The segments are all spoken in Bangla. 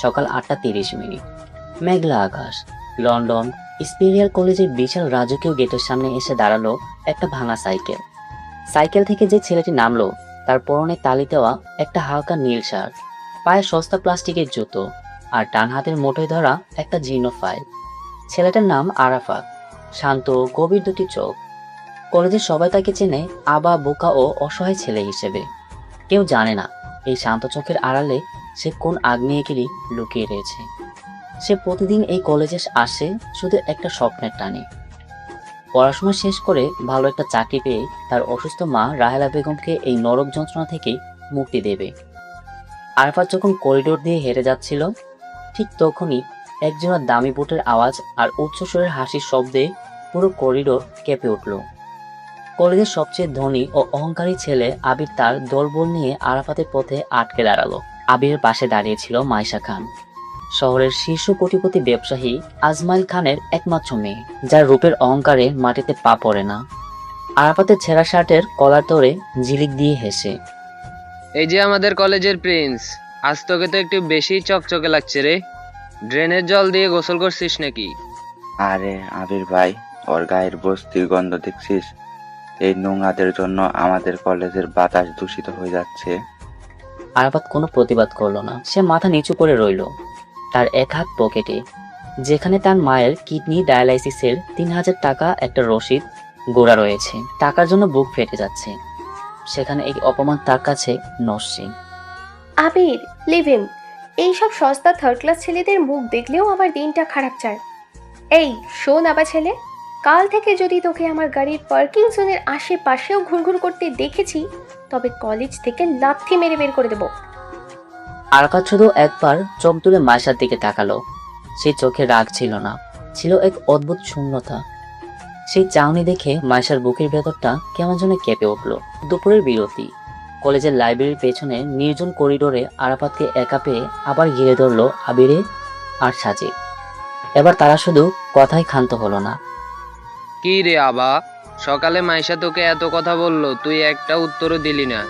সকাল 8:30। মেঘলা আকাশ। লন্ডন ইম্পেরিয়াল কলেজের বিশাল রাজকীয় গেটের সামনে এসে দাঁড়ালো একটা ভাঙা সাইকেল। সাইকেল থেকে যে ছেলেটি নামলো তার পরনে তালি দেওয়া একটা হালকা নীল শার্ট, পায়ে সস্তা প্লাস্টিকের জুতো, আর ডান হাতের মুঠোয় ধরা একটা জীর্ণ ফাইল। ছেলেটার নাম আরাফাত। শান্ত, গভীর দুটি চোখ। কলেজের সবাই তাকে চেনে আবা, বোকা ও অসহায় ছেলে হিসেবে। কেউ জানে না এই শান্ত চোখের আড়ালে সে কোন আগ্নেয়গিরি লুকিয়ে রয়েছে। সে প্রতিদিন এই কলেজে আসে শুধু একটা স্বপ্নের টানে, পড়াশোনা শেষ করে ভালো একটা চাকরি পেয়ে তার অসুস্থ মা রাহেলা বেগমকে এই নরক যন্ত্রণা থেকে মুক্তি দেবে। আরাফাত যখন করিডোর দিয়ে হেঁটে যাচ্ছিল, ঠিক তখনই একজোড়া দামি বুটের আওয়াজ আর উচ্চস্বরের হাসির শব্দে পুরো করিডোর কেঁপে উঠল। কলেজের সবচেয়ে ধনী ও অহংকারী ছেলে আবির তার দলবল নিয়ে আরাফাতের পথে আটকে দাঁড়ালো। আবিরের পাশে দাঁড়িয়েছিল মাইশা খান, শহরের শীর্ষ কোটিপতি ব্যবসায়ী আজমাইল খানের একমাত্র মেয়ে, যার রূপের অহংকারে মাটিতে পা পড়ে না। আরাফাতের ছেঁড়া শার্টের কলার ধরে ঝিলিক দিয়ে হেসে, এই যে আমাদের কলেজের প্রিন্স, আজ তোকে তো একটু বেশি চকচকে লাগছে রে। ড্রেনের জল দিয়ে গোসল করছিস নাকি? আরে আবির ভাই, ওর গায়ের বস্তির গন্ধ দেখছিস? এই নোংরাদের জন্য আমাদের কলেজের বাতাস দূষিত হয়ে যাচ্ছে। আরাফাত কোনো প্রতিবাদ করলো না। সে মাথা নিচু করে রইল, তার এক হাত পকেটে, যেখানে তার মায়ের কিডনি ডায়ালাইসিসের 3,000 টাকা একটা রসিদ গোড়া রয়েছে। টাকার জন্য বুক ফেটে যাচ্ছে, সেখানে এই অপমান তার কাছে নস্যি। আবির, লিভ হিম। এইসব সস্তা থার্ড ক্লাস ছেলেদের মুখ দেখলেও আমার দিনটা খারাপ যায়। এই শোন আবা ছেলে, কাল থেকে যদি তোকে আমার গাড়ির পার্কিং জোনের আশেপাশেও ঘুরঘুর করতে দেখেছি, তবে কলেজ থেকে লাথি মেরে বের করে দেবো। আরাফাত শুধু একবার চোখ তুলে মাইশার দিকে তাকালো। সেই চোখে রাগ ছিল না, ছিল এক অদ্ভুত শূন্যতা। সেই চাউনি দেখে মাইশার বুকের ভেতরটা কেমন যেন কেঁপে উঠল। দুপুরের বিরতি। কলেজের লাইব্রেরির পেছনে নির্জন করিডোরে আরাফাতকে একা পেয়ে আবার ঘিরে ধরলো আবিরে আর সাজিদ। এবার তারা শুধু কথাই ক্ষান্ত হলো না। কি রে আবা, সকালে মাইশা তোকে এত কথা বললো, তুই একটা উত্তরও দিলি না।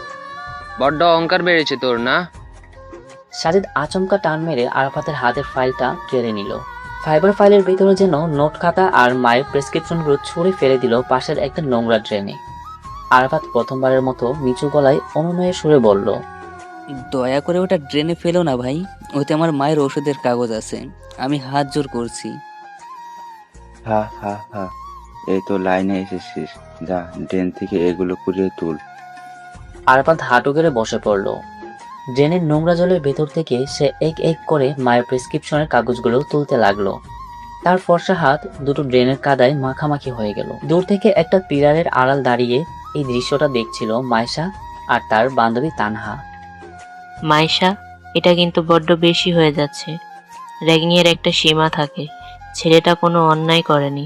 বড্ড অহংকার বেড়েছে তোর না? সাজিদ আচমকা টান মেরে আরাফাতের হাতের ফাইলটা কেড়ে নিল। ফাইবার ফাইলের ভিতরে যেন নোট খাতা আর মায়ের প্রেসক্রিপশনগুলো ছুঁড়ে ফেলে দিল পাশের একটা নোংরা ড্রেনে। আরাফাত প্রথমবারের মতো নিচু গলায় অনুনয়ের সুরে বলল, দয়া করে ওটা ড্রেনে ফেলো না ভাই, ওতে আমার মায়ের ওষুধের কাগজ আছে, আমি হাত জোর করছি। হা হা হা, এই তো লাইনে এসেছিস, যা ড্রেন থেকে এগুলো কুড়িয়ে তুল। আরাফাত হাঁটু গেড়ে বসে পড়ল। ড্রেনের নোংরা জলের ভেতর থেকে সে এক এক করে মায়ের প্রেসক্রিপশনের কাগজগুলো তুলতে লাগলো। তার ফর্সা হাত দুটো ড্রেনের কাদায় মাখামাখি হয়ে গেল। দূর থেকে একটা পিলারের আড়াল দাঁড়িয়ে এই দৃশ্যটা দেখছিল মাইশা আর তার বান্ধবী তানহা। মাইশা, এটা কিন্তু বড্ড বেশি হয়ে যাচ্ছে। র্যাগিংয়ের একটা সীমা থাকে। ছেলেটা কোনো অন্যায় করেনি,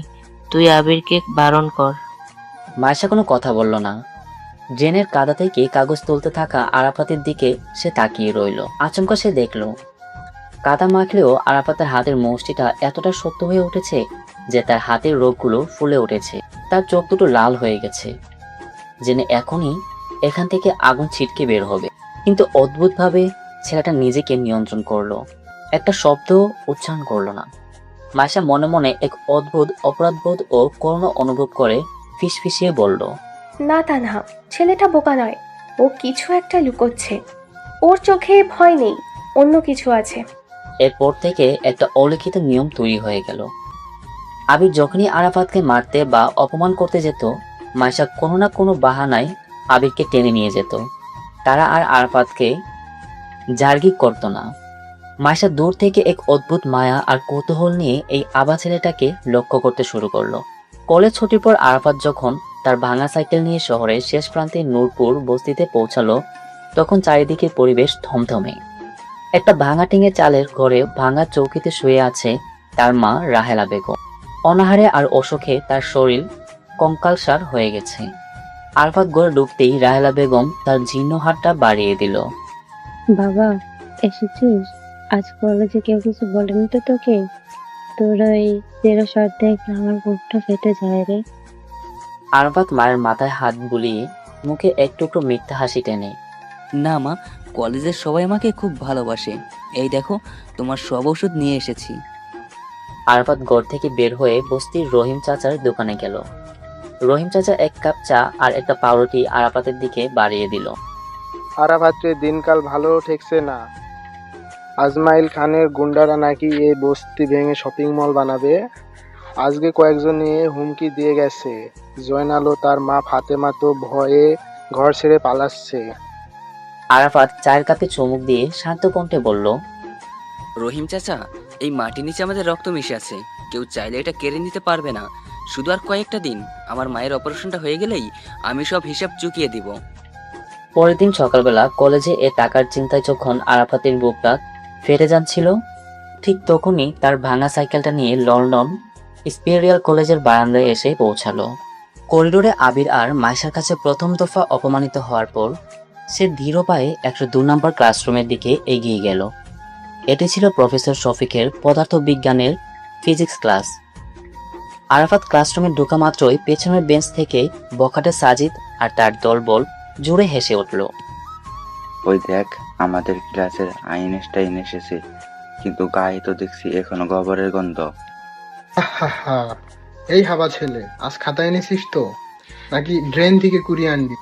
তুই আবিরকে বারণ কর। মাইশা কোনো কথা বলল না। ড্রেনের কাদা থেকে কাগজ তুলতে থাকা আরাফাতের দিকে সে তাকিয়ে রইল। আচমকা সে দেখল কাদা মাখলেও আরাফাতের হাতের মুষ্টিটা এতটা শক্ত হয়ে উঠেছে যে তার হাতের রোগগুলো ফুলে উঠেছে। তার চোখ দুটো লাল হয়ে গেছে, জেনে এখনই এখান থেকে আগুন ছিটকে বের হবে। কিন্তু অদ্ভুতভাবে ছেলেটা নিজেকে নিয়ন্ত্রণ করলো, একটা শব্দ উচ্চারণ করলো না। মাইশা মনে মনে এক অদ্ভুত অপরাধবোধ ও করুণা অনুভব করে ফিসফিসিয়ে বলল, না তানহা, ছেলেটা বোকা নয়, ও কিছু একটা লুকোচ্ছে। ওর চোখে ভয় নেই, অন্য কিছু আছে। এরপর থেকে একটা অলিখিত নিয়ম তৈরি হয়ে গেল। আবির যখনই আরাফাতকে মারতে বা অপমান করতে যেত, মাইশা কোনো না কোনো বাহানায় আবিরকে টেনে নিয়ে যেত। তারা আর আরাফাতকে জার্গিক করত না। মাইশা দূর থেকে এক অদ্ভুত মায়া আর কৌতূহল নিয়ে এই আবা ছেলেটাকে লক্ষ্য করতে শুরু করলো। কলেজ ছুটির পর আরাফাত যখন তার ভাঙা সাইকেল নিয়ে শহরের শেষ প্রান্তে নূরপুর বস্তিতে পৌঁছালো, তখন চারিদিকে পরিবেশ থমথমে। একটা ভাঙা টিঙের চালের ঘরে ভাঙা চৌকিতে শুয়ে আছে তার মা রাহেলা বেগম। অনাহারে আর অসুখে তার শরীর কঙ্কালসার হয়ে গেছে। আরাফাত ঘরে ঢুকতেই রাহেলা বেগম তার জীর্ণ হাতটা বাড়িয়ে দিল। বাবা, এসেছিস? আজ কলেজে কেউ কিছু বলেনি তো তোকে? তোর ওই তেরো শট দেখলে আমার বুকটা ফেটে যায় রে। আরাফাত মায়ের মাথায় হাত বুলিয়ে মুখে এক টুকরো মিথ্যা হাসি টেনে, না মা, কলেজের সবাই আমাকে খুব ভালোবাসে। এই দেখো, তোমার সব ওষুধ নিয়ে এসেছি। আরাফাত ঘর থেকে বের হয়ে বস্তির রহিম চাচার দোকানে গেল। রহিম চাচা এক কাপ চা আর একটা পাউরুটি আরাফাতের দিকে বাড়িয়ে দিল। আরাফাতের দিনকাল ভালো ঠেকছে না। আজমাইল খানের গুন্ডারা নাকি এই বস্তি ভেঙে শপিং মল বানাবে। আজকে কয়েকজন নিয়ে হুমকি দিয়ে গেছে। জয়নাল ও তার মা ফাতেমা তো ভয়ে ঘর ছেড়ে পালাচ্ছে। আরাফাত চায়ের কাপে চুমুক দিয়ে শান্ত কণ্ঠে বলল, রহিম চাচা, এই মাটির নিচে আমাদের রক্ত মিশে আছে, কেউ চাইলে এটা কেড়ে নিতে পারবে না। শুধু আর কয়েকটা দিন, আমার মায়ের অপারেশনটা হয়ে গেলেই আমি সব হিসাব চুকিয়ে দিব। পরের দিন সকালবেলা কলেজে এ টাকার চিন্তায় যখন আরাফাতের বুকটা ফেটে যাচ্ছিল, ঠিক তখনই তার ভাঙা সাইকেলটা নিয়ে লন্ডন ইম্পেরিয়াল কলেজের বারান্দায় এসে পৌঁছালো। করিডোরে আবির আর মাইশার কাছে প্রথম দফা অপমানিত হওয়ার পর সে ধীর পায়ে 102 নম্বর ক্লাসরুমের দিকে এগিয়ে গেল। এটি ছিল প্রফেসর শফিকের পদার্থবিজ্ঞানের ফিজিক্স ক্লাস। আরাফাত ক্লাসরুমে ঢোকা মাত্রই পেছনের বেঞ্চ থেকে বখাটে সাজিদ আর তার দলবল জুড়ে হেসে উঠল। ওই দেখ, আমাদের ক্লাসের আইনস্টাইন এসেছে, কিন্তু গায়ে তো দেখছি এখনো গোবরের গন্ধ। হা, এই হাবা ছেলে, আজ খাতা এনেছিস তো, নাকি ড্রেন থেকে কুড়িয়ে আনবি?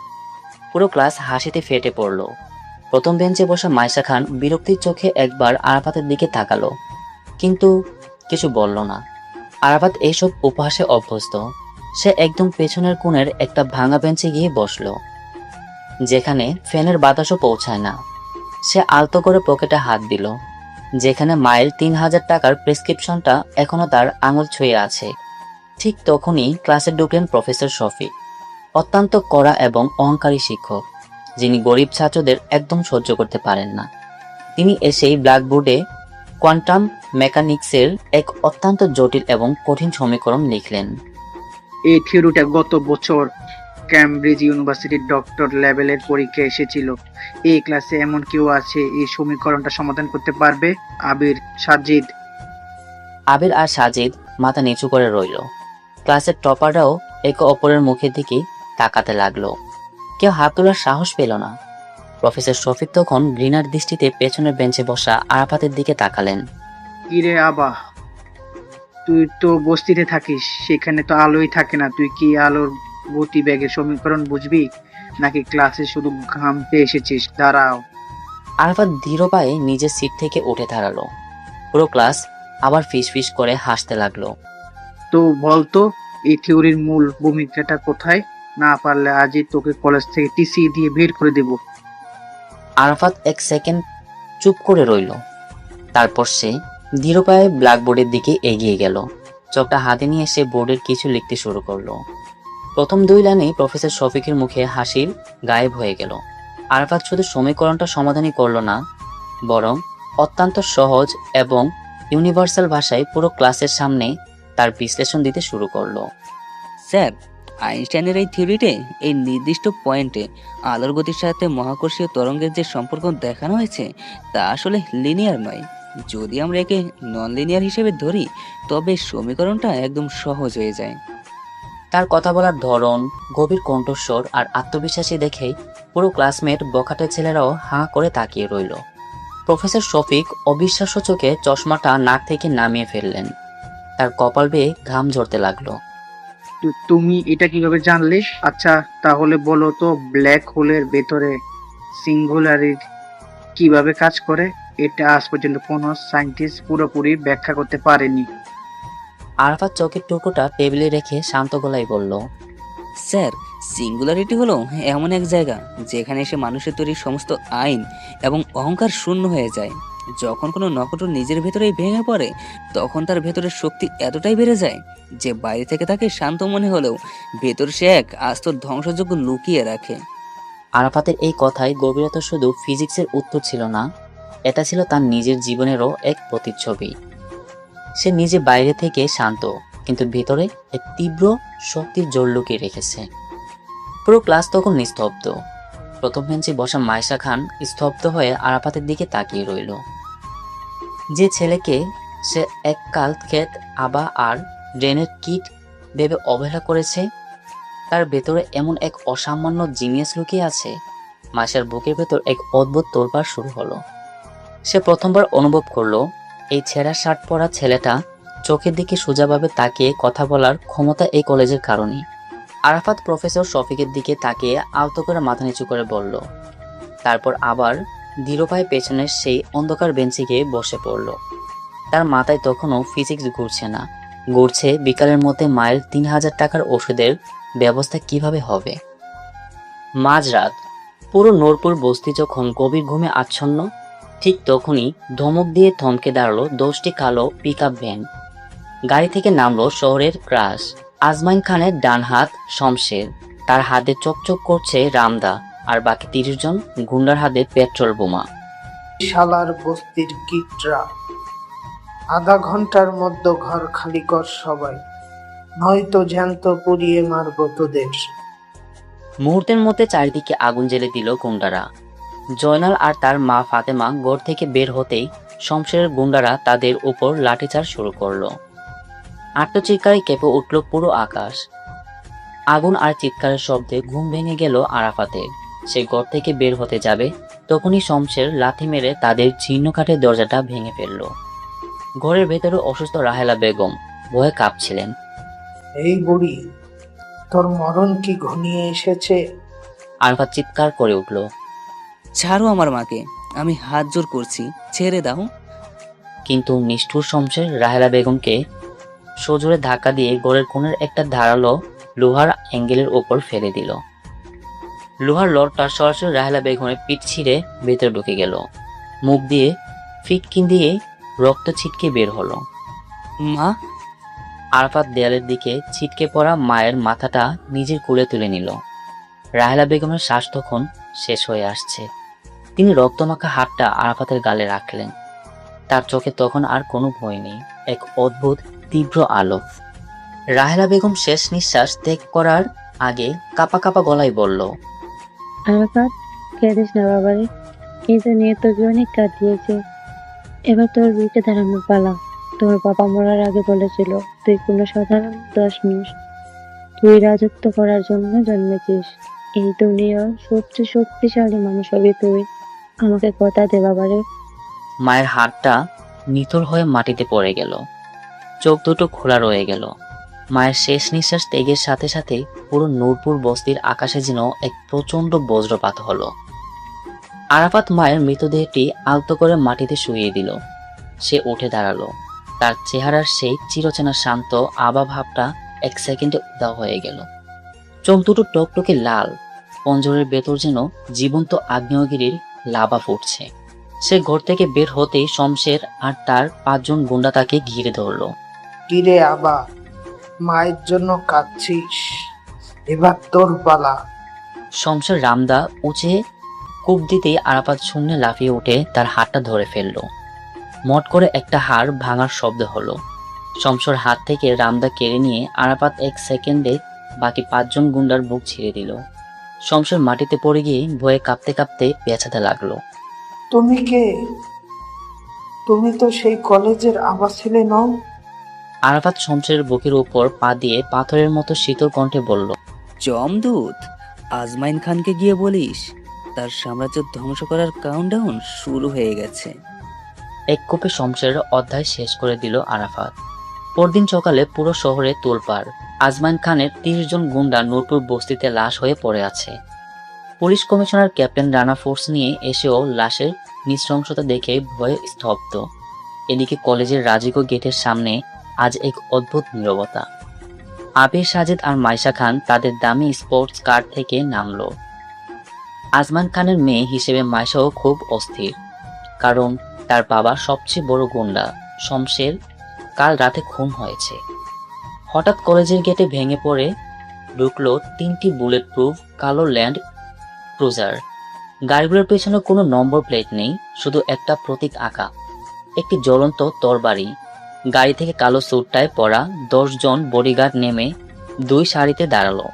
পুরো ক্লাস হাসিতে ফেটে পড়ল। প্রথম বেঞ্চে বসা মাইশা খান বিরক্তির চোখে একবার আরাফাতের দিকে তাকালো, কিন্তু কিছু বলল না। আরাফাত এইসব উপহাসে অভ্যস্ত। সে একদম পেছনের কোণের একটা ভাঙা বেঞ্চে গিয়ে বসল, যেখানে ফ্যানের বাতাসও পৌঁছায় না। সে আলতো করে পকেটে হাত দিল, যেখানে মায়ের 3000 টাকার প্রেসক্রিপশনটা এখনো তার আঙুল ছুঁয়ে আছে। ঠিক তখনই ক্লাসে ঢুকলেন প্রফেসর শফিক, অত্যন্ত কড়া এবং অহংকারী শিক্ষক, যিনি গরিব ছাত্রদের একদম সহ্য করতে পারেন না। তিনি এসেই ব্ল্যাকবোর্ডে কোয়ান্টাম মেকানিক্সের এক অত্যন্ত জটিল এবং কঠিন সমীকরণ লিখলেন। এই থিওরিটা গত বছর ক্যামব্রিজ ইউনিভার্সিটির ডক্টর লেভেলের পরীক্ষা এসেছিল। এই ক্লাসে এমন কেউ আছে এই সমীকরণটা সমাধান করতে পারবে? আবির, সাজিদ। আবির আর সাজিদ মাথা নিচু করে রইল। ক্লাসের টপাররাও একে অপরের মুখের দিকে তাকাতে লাগলো। কেউ হাত তোলার সাহস পেল না। প্রফেসর শফিক তখন ঘৃণার দৃষ্টিতে পেছনের বেঞ্চে বসা আরাফাতের দিকে তাকালেন। কিরে আবা, তুই তো বস্তিতে থাকিস, সেখানে তো আলোই থাকে না। তুই কি আলোর গতিবেগের সমীকরণ বুঝবি, নাকি ক্লাসে শুধু ঘামতে এসেছিস? দাঁড়াও। আরাফাত ধীর পায়ে নিজের সিট থেকে উঠে দাঁড়ালো। পুরো ক্লাস আবার ফিস করে হাসতে লাগলো। তো বলতো, এই থিওরির মূল ভূমিকাটা কোথায়? না পারলে আজই তোকে কলেজ থেকে টিসি দিয়ে বের করে দেব। আরাফাত এক সেকেন্ড চুপ করে রইল। তারপর সে ধীর পায়ে ব্ল্যাকবোর্ডের দিকে এগিয়ে গেল। চকটা হাতে নিয়ে সে বোর্ডের কিছু লিখতে শুরু করলো। প্রথম 2 লাইনেই প্রফেসর শফিকের মুখে হাসির গায়েব হয়ে গেল। আরাফাত শুধু সমীকরণটা সমাধানই করল না, বরং অত্যন্ত সহজ এবং ইউনিভার্সাল ভাষায় পুরো ক্লাসের সামনে তার বিশ্লেষণ দিতে শুরু করলো। স্যার, আইনস্টাইনের এই থিওরিতে এই নির্দিষ্ট পয়েন্টে আলোর গতির সাথে মহাকর্ষীয় তরঙ্গের যে সম্পর্ক দেখানো হয়েছে তা আসলে লিনিয়ার নয়। যদি আমরা একে নন লিনিয়ার হিসেবে ধরি, তবে সমীকরণটা একদম সহজ হয়ে যায়। তার কথা বলার ধরন, গভীর কণ্ঠস্বর আর আত্মবিশ্বাসী দেখেই পুরো ক্লাসমেট বখাটে ছেলেরাও হাঁ করে তাকিয়ে রইল। প্রফেসর শফিক অবিশ্বাস্য চোখে চশমাটা নাক থেকে নামিয়ে ফেললেন। তার কপাল বেয়ে ঘাম ঝরতে লাগলো। তুমি এটা কিভাবে জানলে? আচ্ছা, তাহলে বলো তো, ব্ল্যাক হোলের ভেতরে সিঙ্গুলারিটি কিভাবে কাজ করে? এটা আজ পর্যন্ত কোনো সায়েন্টিস্ট পুরোপুরি ব্যাখ্যা করতে পারেনি। আরাফাত চোখের টুকরোটা টেবিলে রেখে শান্ত গলায় বলল, স্যার, সিঙ্গুলারিটি হলো এমন এক জায়গা যেখানে এসে মানুষের তৈরি সমস্ত আইন এবং অহংকার শূন্য হয়ে যায়। যখন কোনো নক্ষত্র নিজের ভেতরেই ভেঙে পড়ে, তখন তার ভেতরের শক্তি এতটাই বেড়ে যায় যে বাইরে থেকে তাকে শান্ত মনে হলেও ভেতর সে এক আস্ত ধ্বংসযজ্ঞ লুকিয়ে রাখে। আরাফাতের এই কথায় গভীরতা শুধু ফিজিক্সের উত্তর ছিল না, এটা ছিল তার নিজের জীবনেরও এক প্রতিচ্ছবি। সে নিজে বাইরে থেকে শান্ত, কিন্তু ভিতরে এক তীব্র শক্তির জোর লুকিয়ে রেখেছে। পুরো ক্লাস তখন নিস্তব্ধ। প্রথম বেঞ্চে বসা মাইশা খান স্তব্ধ হয়ে আরাফাতের দিকে তাকিয়ে রইল। যে ছেলেকে সে এককাল ক্ষেত আবা আর ড্রেনের কিট ভেবে অবহেলা করেছে, তার ভেতরে এমন এক অসামান্য জিনিয়াস লুকিয়ে আছে মাইশার বুকের ভেতর এক অদ্ভুত তোলপাড় শুরু হলো। সে প্রথমবার অনুভব করলো এই ছেঁড়া শার্ট পরা ছেলেটা চোখের দিকে সোজাভাবে তাকিয়ে কথা বলার ক্ষমতা এই কলেজের কারণেই। আরাফাত প্রফেসর শফিকের দিকে তাকিয়ে আলতো করে মাথা নিচু করে বলল, তারপর আবার দৃঢ়পায়ে পেছনের সেই অন্ধকার বেঞ্চে গিয়ে বসে পড়ল। তার মাথায় তখনও ফিজিক্স ঘুরছে না, ঘুরছে বিকালের মধ্যে মায়ের 3000 টাকার ওষুধের ব্যবস্থা কিভাবে হবে। মাঝরাত, পুরো নূরপুর বস্তি যখন গভীর ঘুমে আচ্ছন্ন, ঠিক তখনই ধমক দিয়ে থমকে দাঁড়ালো 10টি কালো পিকআপ ভ্যান। গাড়ি থেকে নামলো শহরের ক্রাশ আজমাইন খানের ডান হাত শমশের, তার হাতে চকচক করছে রামদা, আর বাকি 30 জন গুন্ডার হাতে পেট্রোল বোমা। শালার বস্তির কিটরা, আধা ঘন্টার মধ্যে ঘর খালি কর সবাই, নয়তো জ্যান্ত পুড়িয়ে মারবো তোদের। মুহূর্তের মধ্যে চারিদিকে আগুন জ্বেলে দিল গুন্ডারা। জয়নাল আর তার মা ফাতেমা ঘর থেকে বের হতেই শমশেরের গুন্ডারা তাদের উপর লাঠিচার্জ শুরু করলো। আত্মচিৎকারে কেঁপে উঠল পুরো আকাশ। আগুন আর চিৎকারের শব্দে ঘুম ভেঙে গেল আরাফাতের। সে ঘর থেকে বের হতে যাবে, তখনই শমশের লাথি মেরে তাদের জীর্ণ কাঠের দরজাটা ভেঙে ফেলল। ঘরের ভেতরে অসুস্থ রাহেলা বেগম ভয়ে কাঁপছিলেন। এই বুড়ি, তোর মরণ কি ঘনিয়ে এসেছে? আরাফাত চিৎকার করে উঠল, ছাড়ো আমার মাকে, আমি হাত জোর করছি, ছেড়ে দাও। কিন্তু নিষ্ঠুর শমশের রাহেলা বেগমকে সজোরে ধাক্কা দিয়ে ঘরের কোণের একটা ধারালো লোহার অ্যাঙ্গেলের ওপর ফেলে দিল। লোহার লড়টা সরাসরি রাহেলা বেগমের পিঠ ছিঁড়ে ভেতরে ঢুকে গেল। মুখ দিয়ে ফিটকিন দিয়ে রক্ত ছিটকে বের হলো। মা, আরাফাত দেয়ালের দিকে ছিটকে পড়া মায়ের মাথাটা নিজের কোলে তুলে নিল। রাহেলা বেগমের শ্বাস তখন শেষ হয়ে আসছে। তিনি রক্তমাখা হাতটা আরাফাতের গালে রাখলেন। তার চোখে তখন আর কোনো ভয় নেই, এক অদ্ভুত তীব্র আলো। রাহেলা বেগম শেষ নিঃশ্বাস ত্যাগ করার আগে কাপা কাপা গলায় বলল, আরাফাত, কেঁদিস না বাবারে, কিন্তু নিয়ে তোকে অনেক কাঁদিয়েছে। এবার তোর বিটে দাঁড়ানোর পালা। তোর বাবা মরার আগে বলেছিল তুই কোনো সাধারণ 10 মিনিট, তুই রাজত্ব করার জন্য জন্মেছিস। এই দুনিয়ার সবচেয়ে শক্তিশালী মানুষ হবি তুই। আমাকে কথা দে বাবারে। মায়ের হাতটা নিথর হয়ে মাটিতে পড়ে গেল। চোখ দুটো খোলা রয়ে গেল। মায়ের শেষ নিঃশ্বাস ত্যাগের সাথে সাথে পুরো নূরপুর বস্তির আকাশে যেন এক প্রচন্ড বজ্রপাত হলো। আরাফাত মায়ের মৃতদেহটি আলতো করে মাটিতে শুইয়ে দিল। সে উঠে দাঁড়ালো। তার চেহারার সেই চিরচেনা শান্ত আভা ভাবটা 1 সেকেন্ডে উধাও হয়ে গেল। চোখ দুটো টকটকে লাল, পঞ্জরের ভেতর যেন জীবন্ত আগ্নেয়গিরির লাভা ফুটছে। সে ঘর থেকে বের হতেই শমশের আর তার 5 জন গুন্ডা তাকে ঘিরে ধরলো। কিরে আবা, মায়ের জন্য কাঁদছিস? এবার তোর পালা। শমশের রামদা উঁচে কূপ দিতেই আরাফাত শূন্যে লাফিয়ে উঠে তার হাতটা ধরে ফেলল। মট করে একটা হাড় ভাঙার শব্দ হলো। শমশের হাত থেকে রামদা কেড়ে নিয়ে আরাফাত 1 সেকেন্ডে বাকি 5 জন গুন্ডার বুক ছিঁড়ে দিল। শমশের মাটিতে পড়ে গিয়ে ভয়ে কাঁপতে কাঁপতে পেঁচাতে লাগলো। তুমি কে? তুমি তো সেই কলেজের আবা ছেলে নও? আরাফাত শমশেরের বুকের উপর পা দিয়ে পাথরের মতো শীতল কণ্ঠে বলল, জমদূত আজমাইন খানকে গিয়ে বলিস তার সাম্রাজ্য ধ্বংস করার কাউন্টডাউন শুরু হয়ে গেছে। এক কোপে শমশেরের অধ্যায় শেষ করে দিল আরাফাত। পরদিন সকালে পুরো শহরে তোলপাড়। আজমাইন খানের 30 জন গুন্ডা নূরপুর বস্তিতে লাশ হয়ে পড়ে আছে। Police commissioner captain Rana force নিয়ে এসেও লাশের নৃশংসতা দেখে ভয়ে স্তব্ধ। এদিকে কলেজের রাজিকো গেটের সামনে আজ এক অদ্ভুত নীরবতা। আবির, সাজিদ আর মাইশা খান তাদের দামি স্পোর্টস কার থেকে নামলো। আজমান খানের মেয়ে হিসেবে মাইশাও খুব অস্থির, কারণ তার বাবা সবচেয়ে বড় গুন্ডা শমশের কাল রাতে খুন হয়েছে। হঠাৎ কলেজের গেটে ভেঙে পড়ে ঢুকলো 3টি বুলেট প্রুফ কালো ল্যান্ড ক্রুজার। গাড়িগুলোর পেছনে কোনো নম্বর প্লেট নেই, শুধু একটা প্রতীক আঁকা, একটি জ্বলন্ত তরবারি। গাড়ি থেকে কালো স্যুটটায় পরা 10 জন বডিগার্ড নেমে 2 সারিতে দাঁড়ালো।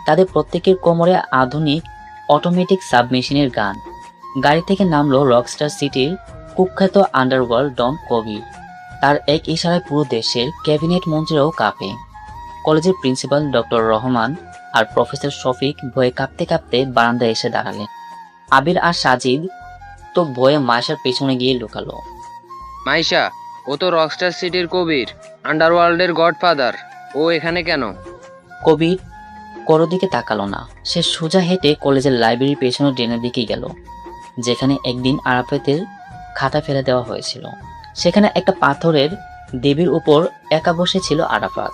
তাদের প্রত্যেকের কোমরে আধুনিক অটোমেটিক সাবমেশিনের গান। গাড়ি থেকে নামলো রকস্টার সিটির কুখ্যাত আন্ডারওয়ার্ল্ড ডন কবির। তার এক ইশারায় পুরো দেশের ক্যাবিনেট মন্ত্রীরাও কাঁপে। কলেজের প্রিন্সিপাল ডক্টর রহমান আর প্রফেসর শফিক ভয়ে কাঁপতে কাঁপতে বারান্দায় এসে দাঁড়ালেন। আবির আর সাজিদ তো ভয়ে মায়েশার পেছনে গিয়ে লুকালো। মাইশা, ও তো রকস্টার সিটির কবির, আন্ডারওয়ার্ল্ডের গডফাদার। ও এখানে কেন? কবির কারো দিকে তাকালো না। সে সোজা হেঁটে কলেজের লাইব্রেরির পেছনের ড্রেনের দিকে গেল, যেখানে একদিন আরাফাতের খাতা ফেলে দেওয়া হয়েছিল। সেখানে একটা পাথরের দেবীর উপর একা বসে ছিল আরাফাত।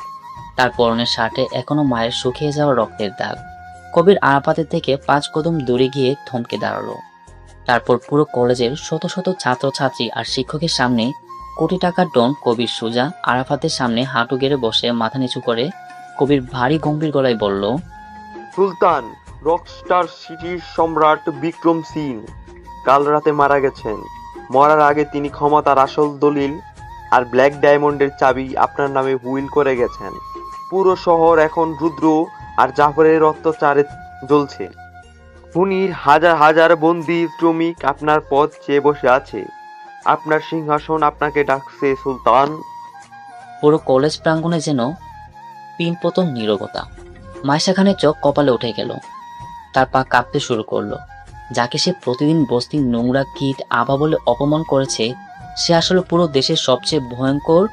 তার পরনের শার্টে এখনো মায়ের শুকিয়ে যাওয়া রক্তের দাগ। কবির আরাফাতের থেকে 5 কদম দূরে গিয়ে থমকে দাঁড়ালো। তারপর পুরো কলেজের শত শত ছাত্রছাত্রী আর শিক্ষকের সামনে কোটি টাকার ডন কবির সোজা আরাফাতের সামনে হাঁটু গেড়ে বসে মাথা নিচু করে কবির ভারী গম্ভীর গলায় বলল, সুলতান, রকস্টার সিটির সম্রাট বিক্রম সিং কাল রাতে মারা গেছেন। মরার আগে তিনি ক্ষমতার আসল দলিল আর ব্ল্যাক ডায়মন্ডের চাবি আপনার নামে হুইল করে গেছেন। পুরো শহর এখন রুদ্র আর জাফরের অত্যাচারে জ্বলছে। খুনির হাজার হাজার বন্দী শ্রমিক আপনার পথ চেয়ে বসে আছে। আপনার সিংহাসন আপনাকে ডাকছে সুলতান। পুরো কলেজ প্রাঙ্গণে যেন পিনপতন নীরবতা। মাইশা খানের চোখ কপালে উঠে গেল। তার পা কাঁপতে শুরু করলো। যাকে সে প্রতিদিন বস্তির নোংরা কীট আবা বলে অপমান করেছে, সে আসলে পুরো দেশের সবচেয়ে ভয়ঙ্কর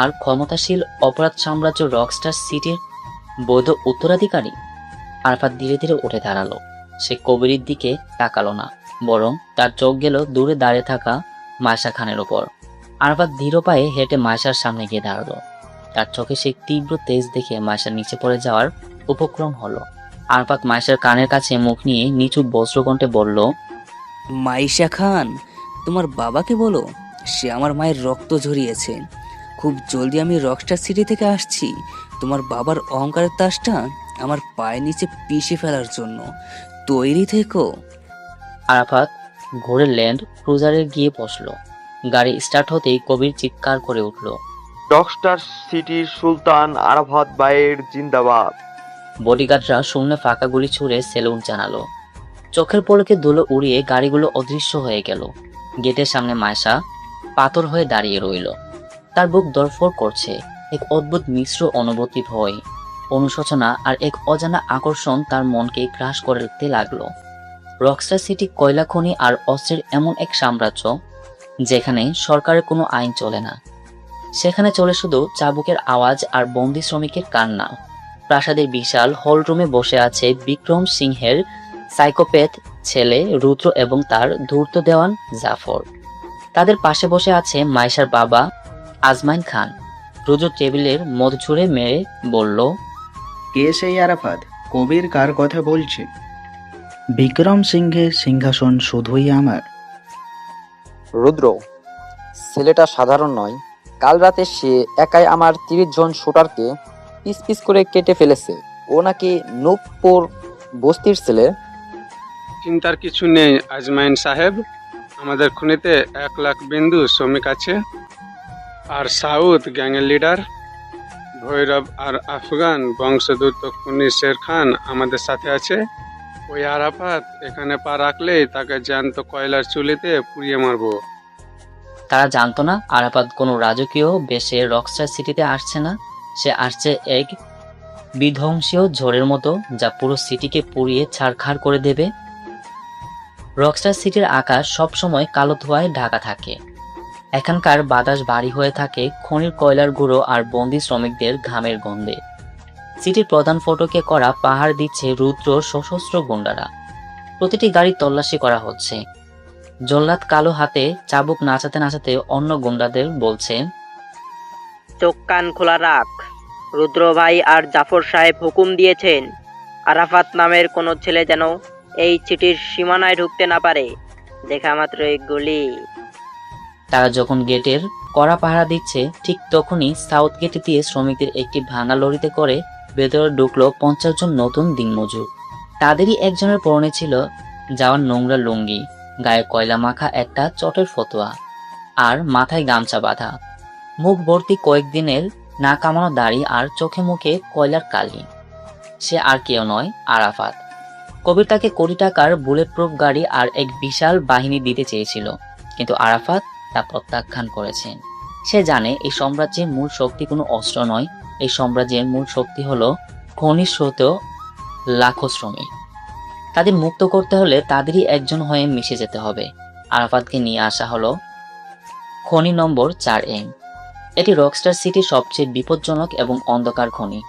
আর ক্ষমতাশীল অপরাধ সাম্রাজ্য রকস্টার সিটির বৈধ উত্তরাধিকারী। আরাফাত ধীরে ধীরে উঠে দাঁড়ালো। সে কবিরের দিকে তাকালো না, বরং তার চোখ গেল দূরে দাঁড়িয়ে থাকা মাইশা খানের উপর। আরাফাত ধীর পায়ে হেঁটে মাইশার সামনে গিয়ে দাঁড়ালো। তার চোখে সেই তীব্র তেজ দেখে মাইশার নিচে পড়ে যাওয়ার উপক্রম হলো। আরাফাত মাইশার কানের কাছে মুখ নিয়ে নিচু বজ্রকণ্ঠে বলল, মাইশা খান, তোমার বাবাকে বলো সে আমার মায়ের রক্ত ঝরিয়েছে। খুব জলদি আমি রকস্টার সিটি থেকে আসছি তোমার বাবার অহংকারের তাসটা আমার পায়ের নিচে পিষে ফেলার জন্য। তৈরি থেকো। আরাফাত ঘোড়ে ল্যান্ড ক্রুজারে গিয়ে বসলো। গাড়ি স্টার্ট হতেই কবির চিৎকার করে উঠল, রকস্টার সিটির সুলতান আরাফাত ভাইয়ের জিন্দাবাদ। বডিগার্ডরা শূন্য ফাঁকা গুলি ছুড়ে সেলুন জানালো। চোখের পলকে ধুলো উড়িয়ে গাড়িগুলো অদৃশ্য হয়ে গেল। গেটের সামনে মাইশা পাথর হয়ে দাঁড়িয়ে রইল। তার বুক দরফর করছে। এক অদ্ভুত মিশ্র অনুভূতি, ভয়, অনুশোচনা আর এক অজানা আকর্ষণ তার মনকে গ্রাস করতে লাগলো। রকস্টার সিটি কয়লা খনি আর অস্ত্রের এমন এক সাম্রাজ্য যেখানে সরকারের কোনো আইন চলে না। সেখানে চলে শুধু চাবুকের আওয়াজ আর বন্দি শ্রমিকের কান্না। প্রাসাদের বিশাল হলরুমে বসে আছে বিক্রম সিংহের সাইকোপ্যাথ ছেলে রুদ্র এবং তার ধূর্ত দেওয়ান জাফর। তাদের পাশে বসে আছে মাইশার বাবা আজমাইন খান। রুদ্র টেবিলের মদ ছুঁড়ে মেরে বলল, কে সেই আরাফাত? কবির কার কথা বলছে? বিক্রম সিংহের সিংহাসন শুধুই আমার। রুদ্র, ছেলেটা সাধারণ নয়। কাল রাতে সে একাই আমার 30 জন শুটারকে পিস পিস করে কেটে ফেলেছে। ও নাকি নূপুর বস্তির ছেলে। চিন্তার কিছু নেই আজমাইন সাহেব। আমাদের খুনিতে 1 লাখ বিন্দু শ্রমিক আছে। আর সাউথ গ্যাংয়ের লিডার ভৈরব আর আফগান বংশোদ্ভূত খুনি শের খান আমাদের সাথে আছে। ওই আরাফাত এখানে পা রাখলেই তাকে জ্যান্ত কয়লার চুলিতে পুড়িয়ে মারবো। তারা জানতো না আরাফাত কোনো রাজকীয় বেশে রকস্টার সিটিতে আসছে না। সে আসছে এক বিধ্বংসী ঝড়ের মতো, যা পুরো সিটিকে পুড়িয়ে ছারখার করে দেবে। রকস্টার সিটির আকাশ সবসময় কালো ধোঁয়ায় ঢাকা থাকে। এখানকার বাতাস ভারী হয়ে থাকে খনির কয়লার গুঁড়ো আর বন্দি শ্রমিকদের ঘামের গন্ধে। সিটির প্রধান ফটকে করা পাহাড় দিচ্ছে রুদ্র সশস্ত্র গুন্ডারা। প্রতিটি গাড়ি তল্লাশি করা হচ্ছে। জল্লাদ কালো হাতে চাবুক নাচাতে নাচাতে অন্য গুন্ডাদের বলছে, চোখ কান খোলা রাখ। রুদ্র ভাই আর জাফর সাহেব হুকুম দিয়েছেন আরাফাত নামের কোনো ছেলে যেন এই চিঠির সীমানায় ঢুকতে না পারে। দেখা মাত্রই গুলি। তারা যখন গেটের কড়া পাহারা দিচ্ছে, ঠিক তখনই সাউথ গেটে দিয়ে শ্রমিকদের একটি ভাঙা লরিতে করে ভেতরে ঢুকলো 50 জন নতুন দিনমজুর। তাদেরই একজনের পরনে ছিল যাওয়ার নোংরা লুঙ্গি, গায়ে কয়লা মাখা একটা চটের ফতোয়া আর মাথায় গামছা বাঁধা। মুখ ভর্তি কয়েকদিনের না কামানো দাড়ি আর চোখে মুখে কয়লার কালি। সে আর কেউ নয়, আরাফাত। কবির তাকে কোটি টাকার বুলেট প্রুফ গাড়ি আর এক বিশাল বাহিনী দিতে চেয়েছিল, কিন্তু আরাফাত তা প্রত্যাখ্যান করেছেন। সে জানে এই সাম্রাজ্যের মূল শক্তি কোনো অস্ত্র নয়। এই সাম্রাজ্যের মূল শক্তি হলো খনিজ স্রোত লাখো শ্রমিক। তাদের মুক্ত করতে হলে তাদেরই একজন হয়ে মিশে যেতে হবে। আরাফাতকে নিয়ে আসা হলো খনি নম্বর 4M। এটি রকস্টার সিটির সবচেয়ে বিপজ্জনক এবং অন্ধকার খনি।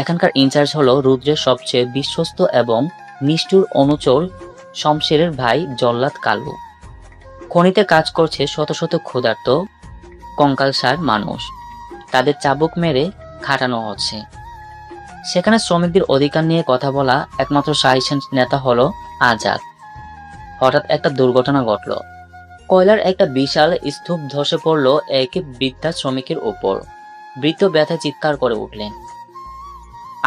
এখানকার ইনচার্জ হলো রুদ্রের সবচেয়ে বিশ্বস্ত এবং নিষ্ঠুর অনুচর শমশেরের ভাই জল্লাদ কালু। খনিতে কাজ করছে শত শত ক্ষুধার্ত কঙ্কালসার মানুষ। তাদের চাবুক মেরে খাটানো হচ্ছে। সেখানে শ্রমিকদের অধিকার নিয়ে কথা বলা একমাত্র সাহসী নেতা হলো আজাদ। হঠাৎ একটা দুর্ঘটনা ঘটল। কয়লার একটা বিশাল স্তূপ ধসে পড়ল এক বৃদ্ধা শ্রমিকের উপর। বৃদ্ধ ব্যথায় চিৎকার করে উঠলেন।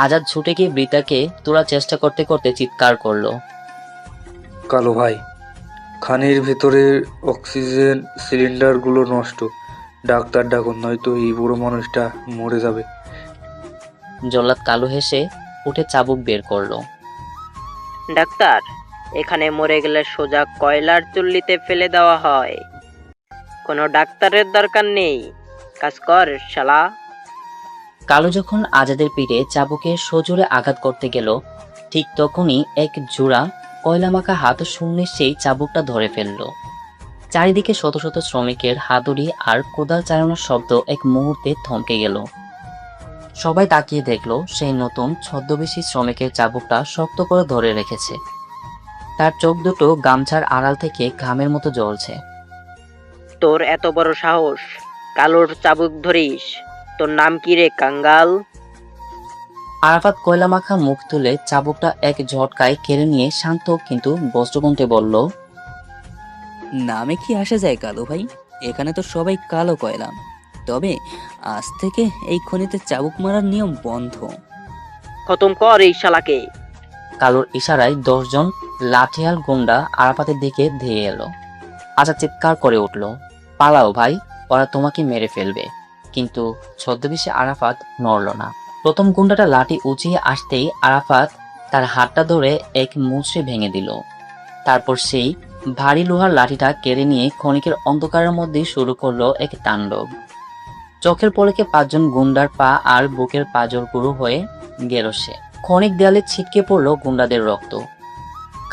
আজাদ ছুটে গিয়ে বৃদ্ধাকে তোলার চেষ্টা করতে করতে চিৎকার করলো, কালো ভাই, খানের ভেতরে অক্সিজেন সিলিন্ডারগুলো নষ্ট। ডাক্তার ডাকুন, নয়তো এই বুড়ো মানুষটা মরে যাবে। জল্লাদ কালু হেসে উঠে চাবুক বের করলো। ডাক্তার, এখানে মরে গেলে সোজা কয়লার চুল্লিতে ফেলে দেওয়া হয়। কোনো ডাক্তারের দরকার নেই, কাজ কর শালা। কালু যখন আজাদের পিঠে চাবুকে সজোরে আঘাত করতে গেল, ঠিক তখনই এক জোড়া কয়লামাখা হাত শূন্য সেই চাবুকটা ধরে ফেলল। চারিদিকে শত শত শ্রমিকের হাতুড়ি আর কোদাল চালানোর শব্দ এক মুহূর্তে থমকে গেল। সবাই তাকিয়ে দেখলো সেই নতুন ছদ্মবেশী শ্রমিকের চাবুকটা শক্ত করে ধরে রেখেছে। তার চোখ দুটো গামছার আড়াল থেকে ঘামের মতো জ্বলছে। তোর এত বড় সাহস, কালোর চাবুক ধরিস? তোর নাম কি রে কাঙ্গাল? আরাফাত কয়লামাখা মুখ তুলে চাবুকটা এক ঝটকায় কেড়ে নিয়ে শান্ত কিন্তু বজ্রকণ্ঠে বলল, নামে কি আসা যায় কালো ভাই? এখানে তো সবাই কালো কয়লা। তবে আজ থেকে এই খনিতে চাবুক মারার নিয়ম বন্ধ। খতম কর এই শালাকে। কালোর ইশারায় 10 জন লাঠিয়াল গুন্ডা আরাফাতের দিকে ধেয়ে এলো। আজাদ চিৎকার করে উঠল, পালাও ভাই, ওরা তোমাকে মেরে ফেলবে। কিন্তু ছদ্মবেশী আরাফাত নড়ল না। প্রথম গুন্ডাটা লাঠি উঁচিয়ে আসতেই আরাফাত তার হাতটা ধরে এক মুচড়ে ভেঙে দিল। তারপর সেই ভারী লোহার লাঠিটা কেড়ে নিয়ে ক্ষণিকের অন্ধকারের মধ্যে শুরু করলো এক তাণ্ডব। চোখের পলকে 5 জন গুন্ডার পা আর বুকের পাঁজর গুঁড়ো হয়ে গেল। সে ক্ষণিক দেয়ালে ছিটকে পড়লো গুন্ডাদের রক্ত।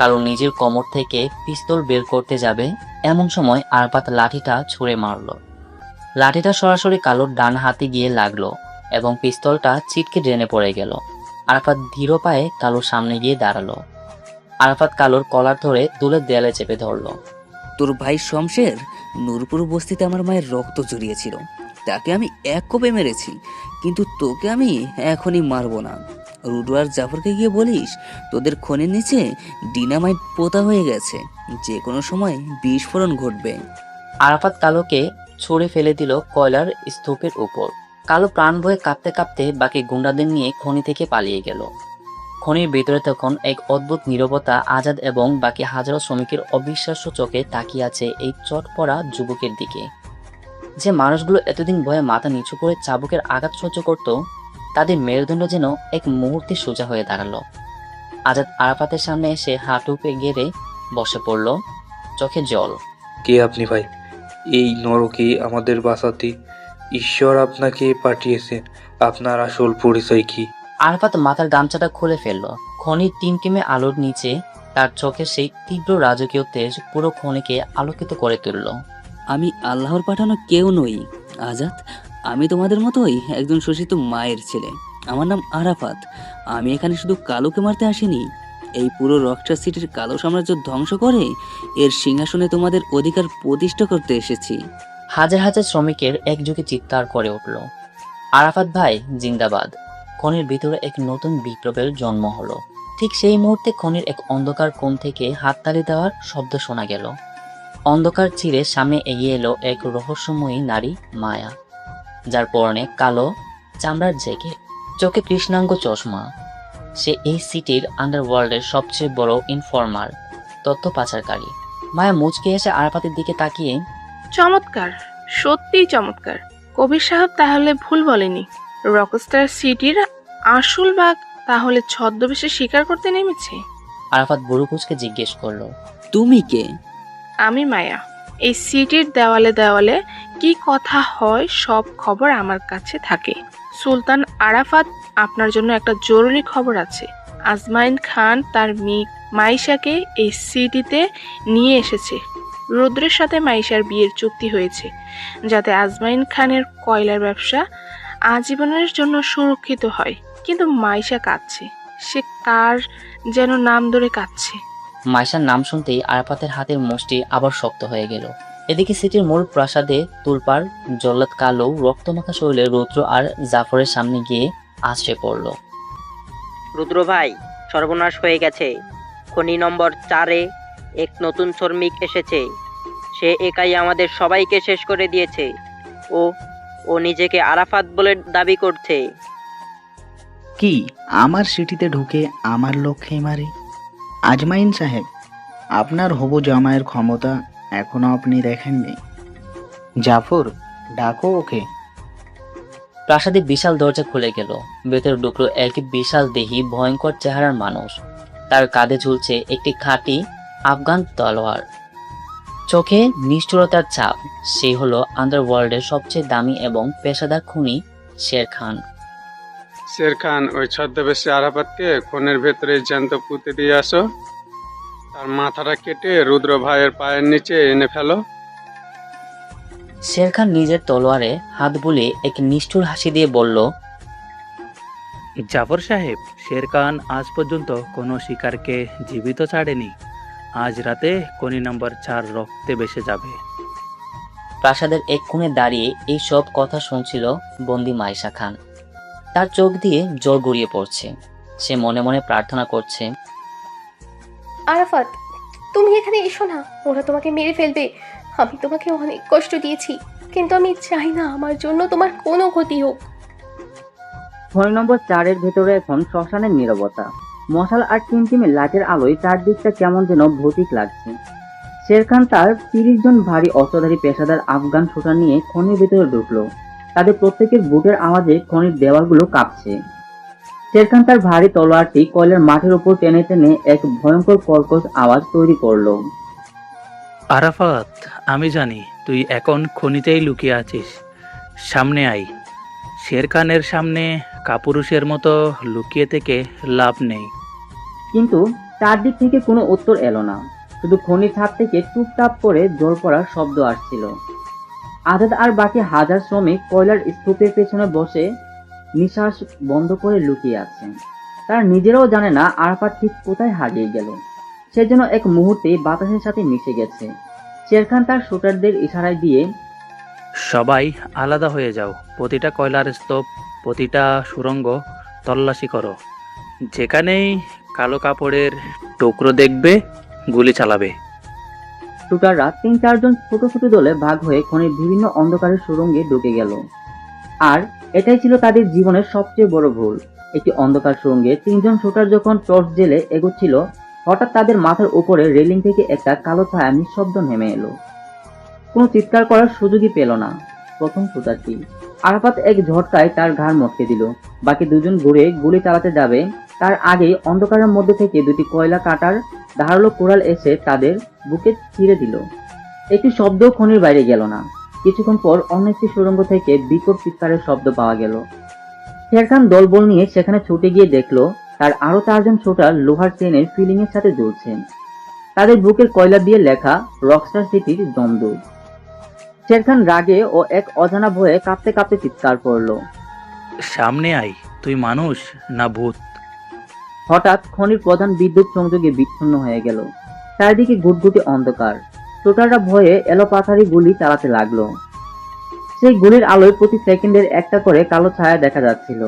কারণ নিজের কোমর থেকে পিস্তল বের করতে যাবে এমন সময় আরাফাত লাঠিটা ছুঁড়ে মারল। লাঠিটা সরাসরি কালোর ডান হাতে গিয়ে লাগলো এবং পিস্তলটা ছিটকে ড্রেনে পড়ে গেল। আরাফাত ধীর পায়ে কালোর সামনে গিয়ে দাঁড়ালো। আরাফাত কালোর কলার ধরে দূরের দেয়ালে চেপে ধরলো। তোর ভাই শমশের নূরপুর বস্তিতে আমার মায়ের রক্ত জড়িয়েছিল, তাকে আমি এক কোপে মেরেছি, কিন্তু তোকে আমি এখনই মারবো না। রুডু আর জাফরকে গিয়ে বলিস তোদের খনির নিচে ডিনামাইট পোতা হয়ে গেছে, যে কোনো সময় বিস্ফোরণ ঘটবে। আরাফাত কালোকে ছুঁড়ে ফেলে দিল কয়লার স্তূপের উপর। কালো প্রাণ ভয়ে কাঁপতে কাঁপতে বাকি গুন্ডাদের নিয়ে খনি থেকে পালিয়ে গেল। খনির ভেতরে তখন এক অদ্ভুত নীরবতা। আজাদ এবং বাকি হাজারো শ্রমিকের অবিশ্বাস্য চোখে তাকিয়ে আছে এই চটপড়া যুবকের দিকে। যে মানুষগুলো এতদিন ভয়ে মাথা নিচু করে চাবুকের আঘাত সহ্য করত, তাদের মেরুদণ্ড যেন এক মুহূর্তে সোজা হয়ে দাঁড়ালো। আজাদ আরাফাতের সামনে এসে হাঁটুপে গেড়ে বসে পড়ল, চোখে জল। কে আপনি ভাই? এই নরকে আমাদের বাঁচাতে ঈশ্বর আপনাকে পাঠিয়েছেন। আপনার আসল পরিচয় কি? আরাফাত মাথার গামছাটা খুলে ফেলল। খনির টিমটিমে আলোর নিচে তার চোখে সেই তীব্র রাজকীয় তেজ পুরো খনিকে আলোকিত করে তুলল। আমি আল্লাহর পাঠানো কেউ নই আজাদ, আমি তোমাদের মতোই একজন শোষিত মায়ের ছেলে। আমার নাম আরাফাত। আমি এখানে শুধু কালোকে মারতে আসিনি, এই পুরো রকস্টার সিটির কালো সাম্রাজ্য ধ্বংস করে এর সিংহাসনে তোমাদের অধিকার প্রতিষ্ঠা করতে এসেছি। হাজার হাজার শ্রমিকের একযোগে চিৎকার করে উঠল, আরাফাত ভাই জিন্দাবাদ। খনির ভিতরে এক নতুন বিপ্লবের জন্ম হলো। ঠিক সেই মুহূর্তে খনির এক অন্ধকার কোণ থেকে হাততালি দেওয়ার শব্দ শোনা গেল। অন্ধকার চিরে সামনে এগিয়ে এলো এক রহস্যময়ী নারী মায়া, যার পরনে কালো চামড়ার জ্যাকেট, চোখে কৃষ্ণাঙ্গ চশমা। সে এই সিটির আন্ডারওয়ার্ল্ডের সবচেয়ে বড় ইনফর্মার, তথ্য পাচারকারী। মায়া মুচকে এসে আরাফাতের দিকে তাকিয়ে, চমৎকার, সত্যিই চমৎকার। কবির সাহেব তাহলে ভুল বলেনি, রকস্টার সিটির আসল বাঘ তাহলে ছদ্মবেশে শিকার করতে নেমেছে। আরাফাত বুড়ো কুচকে জিজ্ঞেস করলো, তুমি কে? আমি মায়া। এই সিটির দেওয়ালে দেওয়ালে কি কথা হয় সব খবর আমার কাছে থাকে। সুলতান আরাফাত, আপনার জন্য একটা জরুরি খবর আছে। আজমাইন খান তার মাইশাকে এই সিটিতে নিয়ে এসেছে। রুদ্রের সাথে মাইশার বিয়ের চুক্তি হয়েছে যাতে আজমাইন খানের কয়লার ব্যবসা আজীবনের জন্য সুরক্ষিত হয়। কিন্তু মাইশা কাঁদছে, সে কার যেন নাম ধরে কাঁদছে। মাইশার নাম শুনতেই আরাফাতের হাতের মুষ্টি আবার শক্ত হয়ে গেল। এদিকে সিটির মূল প্রাসাদে তুলপার জল্লাদ কালো রক্তমাখা শরীরে রুদ্র আর জাফরের সামনে গিয়ে আছড়ে পড়ল। রুদ্র ভাই, সর্বনাশ হয়ে গেছে। খনি নম্বর 4-এ এক নতুন শ্রমিক এসেছে। সে একাই আমাদের সবাইকে শেষ করে দিয়েছে। ও নিজেকে আরাফাত বলে দাবি করছে। কি আমার সিটিতে ঢুকে আমার লক্ষ্যে মারে? আজমাইন সাহেব, আপনার হবু জামাইয়ের ক্ষমতা এখনো আপনি দেখেননি। জাফর, ডাকো ওকে। প্রাসাদে বিশাল দরজা খুলে গেল। ভেতরে ঢুকলো এক বিশাল দেহী ভয়ঙ্কর চেহারার মানুষ। তার কাঁধে ঝুলছে একটি খাঁটি আফগান তলোয়ার, চোখে নিষ্ঠুরতার ছাপ। সে হলো আন্ডারওয়ার্ল্ডের সবচেয়ে দামি এবং পেশাদার খুনি শের খান। শের খান, ওই ছদ্মবেশী আরাফাতকে খনের ভেতরে জ্যান্ত পুঁতে দিয়ে আসো। তার মাথাটা কেটে রুদ্র ভাইয়ের পায়ের নিচে এনে ফেলো। শের খান নিজের তলোয়ারে হাত বুলিয়ে এক নিষ্ঠুর হাসি দিয়ে বলল, জাফর সাহেব, শের খান আজ পর্যন্ত কোনো শিকারকে জীবিত ছাড়েনি। আজ রাতে খনি নম্বর 4 রক্তে ভেসে যাবে। প্রাসাদের এক কোণে দাঁড়িয়ে এই সব কথা শুনছিল বন্দি মাইশা খান। তার চোখ দিয়ে জল গড়িয়ে পড়ছে। সে মনে মনে প্রার্থনা করছে, আরাফাত, তুমি এখানে এসো না, ওরা তোমাকে মেরে ফেলবে। আমি তোমাকে অনেক কষ্ট দিয়েছি, কিন্তু আমি চাই না আমার জন্য তোমার কোনো ক্ষতি হোক। খনি নম্বর 4-এর ভেতরে এখন শ্মশানের নীরবতা। মশাল আর টিমটিমে লাইটের আলোয় চারদিকটা কেমন যেন ভৌতিক লাগছে। শের খান তার 30 জন ভারী অস্ত্রধারী পেশাদার আফগান শুটার নিয়ে খনির ভেতরে ঢুকলো। তাদের প্রত্যেকের বুটের আওয়াজে খনির দেওয়ালগুলো কাঁপছে। শের খান তার ভারী তলোয়ারটি কয়লার মাঠের উপর টেনে টেনে এক ভয়ঙ্কর কর্কশ আওয়াজ তৈরি করলো। আরাফাত, আমি জানি তুই এখন খনিতেই লুকিয়ে আছিস। সামনে আয়। শের খানের সামনে কাপুরুষের মতো লুকিয়ে থেকে লাভ নেই। কিন্তু চারদিক থেকে কোনো উত্তর এলো না। শুধু খনির ছাদ থেকে টুপটাপ করে জল পড়ার শব্দ আসছিল। আজাদ আর বাকি হাজার শ্রমিক কয়লার স্তূপের পেছনে বসে নিঃশ্বাস বন্ধ করে লুকিয়ে আছে। তারা নিজেরাও জানে না আরাফাত ঠিক কোথায় হারিয়ে গেল। সে যেন এক মুহূর্তে বাতাসের সাথে মিশে গেছে। শের খান তার শুটারদের ইশারায় দিয়ে, সবাই আলাদা হয়ে যাও। প্রতিটা কয়লার স্তূপ, প্রতিটা সুড়ঙ্গ তল্লাশি করো। যেখানেই কালো কাপড়ের টুকরো দেখবে, গুলি চালাবে। শুটাররা 3-4 জন ছোট ছোট দলে ভাগ হয়ে খনির বিভিন্ন অন্ধকারের সুড়ঙ্গে ঢুকে গেল। আর এটাই ছিল তাদের জীবনের সবচেয়ে বড় ভুল। একটি অন্ধকার সুড়ঙ্গে 3 জন শুটার যখন টর্চ জেলে এগোচ্ছিল, হঠাৎ তাদের মাথার উপরে রেলিং থেকে একটা কালো ছায়া নিঃশব্দ নেমে এলো। কোনো চিৎকার করার সুযোগই পেল না প্রথম শুটারটি। আরাফাত এক ঝটকায় তার ঘাড় মটকে দিল। বাকি 2 জন ঘুরে গুলি চালাতে যাবে, তার আগেই অন্ধকারের মধ্যে থেকে 2টি কয়লা কাটার ধারালো কোড়াল এসে তাদের বুকে ছিঁড়ে দিল। একটি শব্দও খনির বাইরে গেল না। কিছুক্ষণ পর অন্য একটি সুড়ঙ্গ থেকে বিকট চিৎকারের শব্দ পাওয়া গেল। শের খান দলবল নিয়ে সেখানে ছুটে গিয়ে দেখলো তার আরো 4 জন শুটার লোহার চেনের ফিলিং এর সাথে ঝুলছেন। তাদের বুকের কয়লা দিয়ে লেখা রকস্টার সিটির জমদূত। শের খান রাগে ও এক অজানা ভয়ে কাঁপতে কাঁপতে চিৎকার করলো, সামনে আয়, তুই মানুষ না ভূত। হঠাৎ খনির প্রধান বিদ্যুৎ সংযোগে বিচ্ছিন্ন হয়ে গেল। চারিদিকে গুটগুটি অন্ধকার। শুটাররা ভয়ে এলোপাথারি গুলি চালাতে লাগলো। সেই গুলির আলোয় প্রতি সেকেন্ডের একটা করে কালো ছায়া দেখা যাচ্ছিল।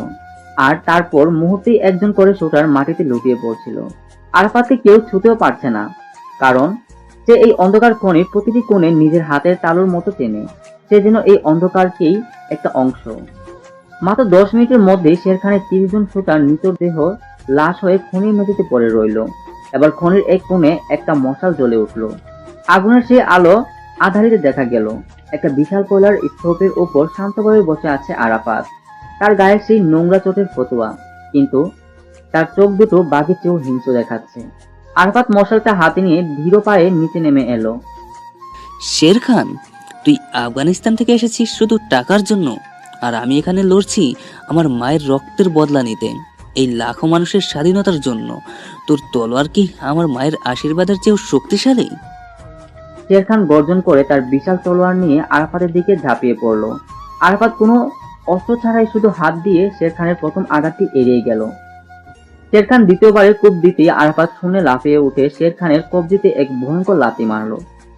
আর তারপর মুহূর্তেই একজন করে শুটার মাটিতে লুটিয়ে পড়ছিল। আরাফাতকে কেউ ছুঁতেও পারছে না, কারণ সে এই অন্ধকার খনির প্রতিটি কোণে নিজের হাতের তালুর মতো টেনে। সে যেন এই অন্ধকারকেই একটা অংশ। মাত্র 10 মিনিটের মধ্যেই শের খানের 30 জন শুটার নিতর দেহ লাশ হয়ে খনির মেঝেতে পড়ে রইল। এবার খনির এক কোণে একটা মশাল জ্বলে উঠল। আগুনের সেই আলো আধারিতে দেখা গেল একটা বিশাল কয়লার স্তূপের উপর শান্তভাবে বসে আছে আরাফাত। তার গায়ে সেই নোংরা চোটের ফতুয়া, কিন্তু তার চোখ দুটো বাঘের চেয়েও হিংস্র দেখাচ্ছে। আরাফাত মশালটা হাতে নিয়ে ধীর পায়ে নিচে নেমে এলো। শের খান, তুই আফগানিস্তান থেকে এসেছিস শুধু টাকার জন্য, আর আমি এখানে লড়ছি আমার মায়ের রক্তের বদলা নিতে। এই লাখো মানুষের স্বাধীনতার জন্য তোর তলোয়ার কি আমার মায়ের আশীর্বাদের চেয়েও শক্তিশালী? শের খান গর্জন করে তার বিশাল তলোয়ার নিয়ে আরাফাতের দিকে ঝাঁপিয়ে পড়ল। আরাফাত কোনো অস্ত্র ছাড়াই শুধু হাত দিয়ে শের খানের প্রথম আঘাতটি এড়িয়ে গেল। শের খান দ্বিতীয়বারের কোপ দিতে আরাফাত শুনে লাফিয়ে উঠে শের খানের কবজিতে এক ভয়ঙ্কর লাথি মারল।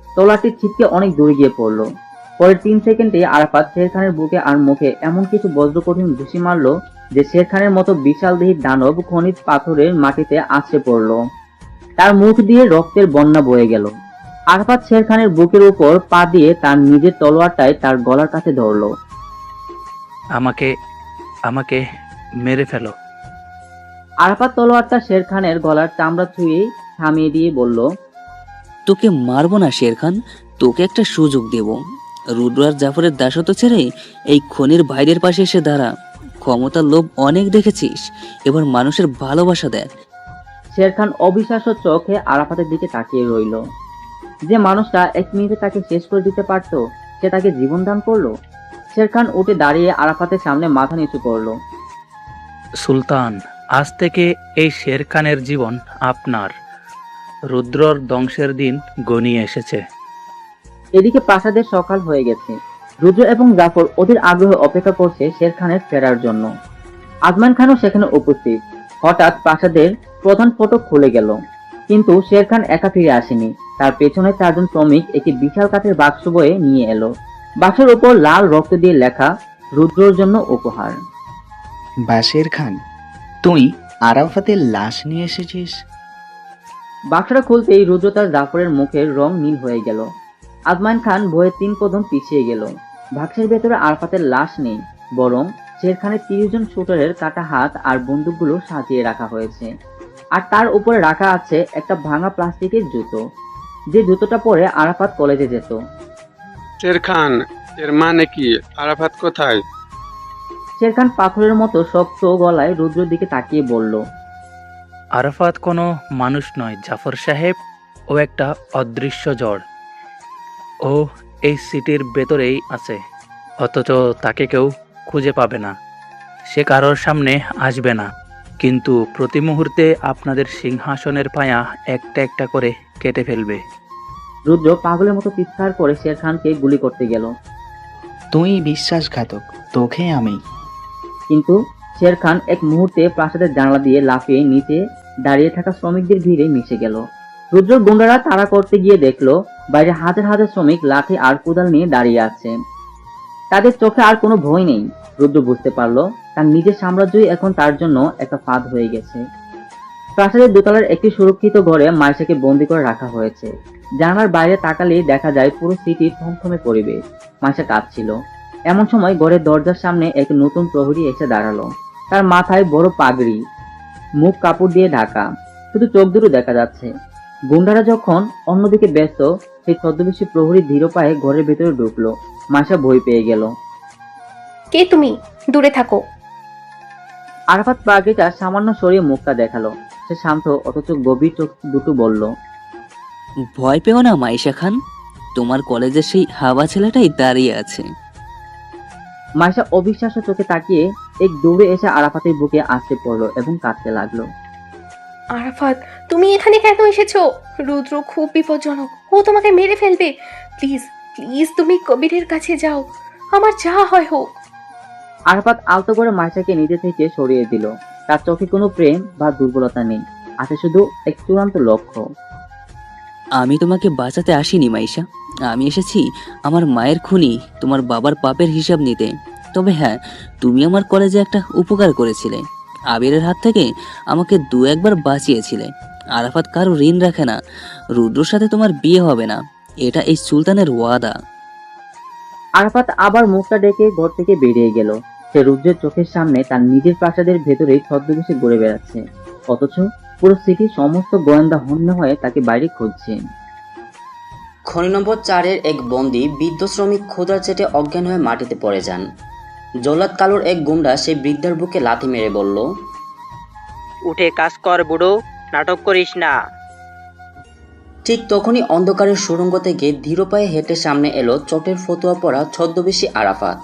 তলোয়ারটি ছিটকে অনেক দূরে গিয়ে পড়ল। পরের 3 সেকেন্ডে আরাফাত শের খানের বুকে আর মুখে এমন কিছু বজ্রকঠিন ঘুষি মারল যে শের খানের মতো বিশাল দেহী দানব খনিজ পাথরের মাটিতে আছড়ে পড়ল। তার মুখ দিয়ে রক্তের বন্যা বয়ে গেল। আরাফাত শের খানের বুকের উপর পা দিয়ে তার নিজের তলোয়ারটাই তার গলার কাছে ধরল। আমাকে আমাকে মেরে ফেলো। আরাফাত তলোয়ারটা শের খানের গলার চামড়া ছুঁয়ে থামিয়ে দিয়ে বলল, তোকে মারবো না শের খান, তোকে একটা সুযোগ দেব। রুদ্র আর জাফরের দাসত্ব ছেড়ে এই খনির ভাইদের পাশে এসে দাঁড়া। ক্ষমতার লোভ অনেক দেখেছিস, এবার মানুষের ভালোবাসা দেখ। শের খান অবিশ্বাস্য চোখে আরাফাতের দিকে তাকিয়ে রইল। যে মানুষটা 1 মিনিটে তাকে শেষ করে দিতে পারত, সে তাকে জীবন দান করলো। শের খান উঠে দাঁড়িয়ে আরাফাতের সামনে মাথা নিচু করলো। সুলতান, আজ থেকে এই শের খানের জীবন আপনার। রুদ্রর ধ্বংসের দিন ঘনিয়ে এসেছে। এদিকে প্রাসাদের সকাল হয়ে গেছে। রুদ্র এবং জাফর অধীর আগ্রহে অপেক্ষা করছে শের খানের ফেরার জন্য। আজমান খানও সেখানে উপস্থিত। হঠাৎ প্রাসাদের প্রধান ফটক খুলে গেল, কিন্তু শের খান একা ফিরে আসেনি। তার পেছনে 4 জন শ্রমিক একটি বিশাল কাঠের বাক্স বয়ে নিয়ে এলো। বাক্সের উপর লাল রক্ত দিয়ে লেখা, রুদ্রর জন্য উপহার। বাশের খান, তুই আরাফাতের লাশ নিয়ে এসেছিস? বাক্সটা খুলতেই রুদ্র তার জাফরের মুখের রং নীল হয়ে গেল। আজমান খান ভয়ে 3 কদম পিছিয়ে গেল। বাক্সের ভেতরে আরাফাতের লাশ নেই, বরং শের খানের 30 জন শুটারের কাটা হাত আর বন্দুকগুলো সাজিয়ে রাখা হয়েছে। আর তার উপরে রাখা আছে একটা ভাঙা প্লাস্টিকের জুতো, যে জুতোটা পরে আরাফাত কলেজে যেত। শের খান, এর মানে কি? আরাফাত কোথায়? শের খান পাথরের মতো শক্ত গলায় রুদ্রের দিকে তাকিয়ে বলল, আরাফাত কোনো মানুষ নয় জাফর সাহেব, ও একটা অদৃশ্য ঝড়। ও এই সিটির ভেতরেই আছে, অথচ তাকে কেউ খুঁজে পাবে না। সে কারোর সামনে আসবে না, কিন্তু প্রতি মুহূর্তে আপনাদের সিংহাসনের পায়া একটা একটা করে কেটে ফেলবে। রুদ্র পাগলের মতো চিৎকার করে শের খানকে গুলি করতে গেল। তুই বিশ্বাসঘাতক, তোকে আমি। কিন্তু শের খান এক মুহূর্তে প্রাসাদের জানালা দিয়ে লাফিয়ে নিচে দাঁড়িয়ে থাকা শ্রমিকদের ভিড়ে মিশে গেল। রুদ্র গুন্ডারা তাড়া করতে গিয়ে দেখলো বাইরে হাজার হাজার শ্রমিক লাঠি আর কোদাল নিয়ে দাঁড়িয়ে আছে। তাদের চোখে আর কোনো ভয় নেই। রুদ্র বুঝতে পারলো তার নিজের সাম্রাজ্যই এখন তার জন্য একটা ফাঁদ হয়ে গেছে। প্রাসাদের দোতলার একটি সুরক্ষিত ঘরে মাইশাকে বন্দি করে রাখা হয়েছে। জানালার বাইরে তাকালেই দেখা যায় পুরো সিটির থমথমে পরিবেশ। মাইশা কাঁদছিল। এমন সময় ঘরের দরজার সামনে এক নতুন প্রহরী এসে দাঁড়ালো। তার মাথায় বড় পাগড়ি, মুখ কাপড় দিয়ে ঢাকা, শুধু চোখ দুটো দেখা যাচ্ছে। গুন্ডারা যখন অন্যদিকে ব্যস্ত, সেই ছদ্মবেশী প্রহরী ধীর পায়ে ঘরের ভেতরে ঢুকলো। মাইশা ভয় পেয়ে গেল। কে তুমি? দূরে থাকো। আরাফাত পাগড়িটা সামান্য সরিয়ে মুখটা দেখালো। সে শান্ত অথচ গভীর চোখ দুটো বলল, ভয় পেও না মাইশা খান, তোমার কলেজের সেই হাওয়া ছেলেটাই দাঁড়িয়ে আছে। মাইশা অবিশ্বাস্য চোখে তাকিয়ে এক দৌড়ে এসে আরাফাতের বুকে আছড়ে পড়লো এবং কাঁদতে লাগলো। আরাফাত, তুমি এখানে কেন এসেছো? রুদ্র খুব বিপজ্জনক, ও তোমাকে মেরে ফেলবে। প্লিজ প্লিজ তুমি কবিরের কাছে যাও, আমার যা হয় হোক। আরাফাত আলতো করে মাইশাকে নিজে থেকে সরিয়ে দিল। তার চোখে কোনো প্রেম বা দুর্বলতা নেই, আছে শুধু এক চূড়ান্ত লক্ষ্য। আমি তোমাকে বাঁচাতে আসিনি মাইশা, আমি এসেছি আমার মায়ের খুনি তোমার বাবার পাপের হিসাব নিতে। তবে হ্যাঁ, তুমি আমার কলেজে একটা উপকার করেছিলে, আবিরের হাত থেকে আমাকে 2-1 বার বাঁচিয়েছিলে। আরাফাত কারো ঋণ রাখে না, রুদ্রর সাথে তোমার বিয়ে হবে না, এটা এই সুলতানের ওয়াদা। আরাফাত আবার মুখটা ডেকে ঘর থেকে বেরিয়ে গেল। সে রুদ্রের চোখের সামনে তার নিজের প্রাসাদের ভেতরেই ছদ্মবেশে ঘুরে বেড়াচ্ছে, অথচ পুরো সিটির সমস্ত গোয়েন্দা হন্য হয়ে তাকে বাইরে খুঁজছে। খনি নম্বর 4-এর এক বন্দী বৃদ্ধ শ্রমিক ক্ষুধার চেটে অজ্ঞান হয়ে মাটিতে পড়ে যান। জল্লাদ কালোর এক গুন্ডা সেই বৃদ্ধার বুকে লাথি মেরে বলল, উঠে কাজ কর বুড়ো, নাটক করিস না। ঠিক তখনই অন্ধকারের সুড়ঙ্গ থেকে ধীর পায়ে হেঁটে সামনে এলো চটের ফতুয়া পরা ছদ্মবেশী আরাফাত।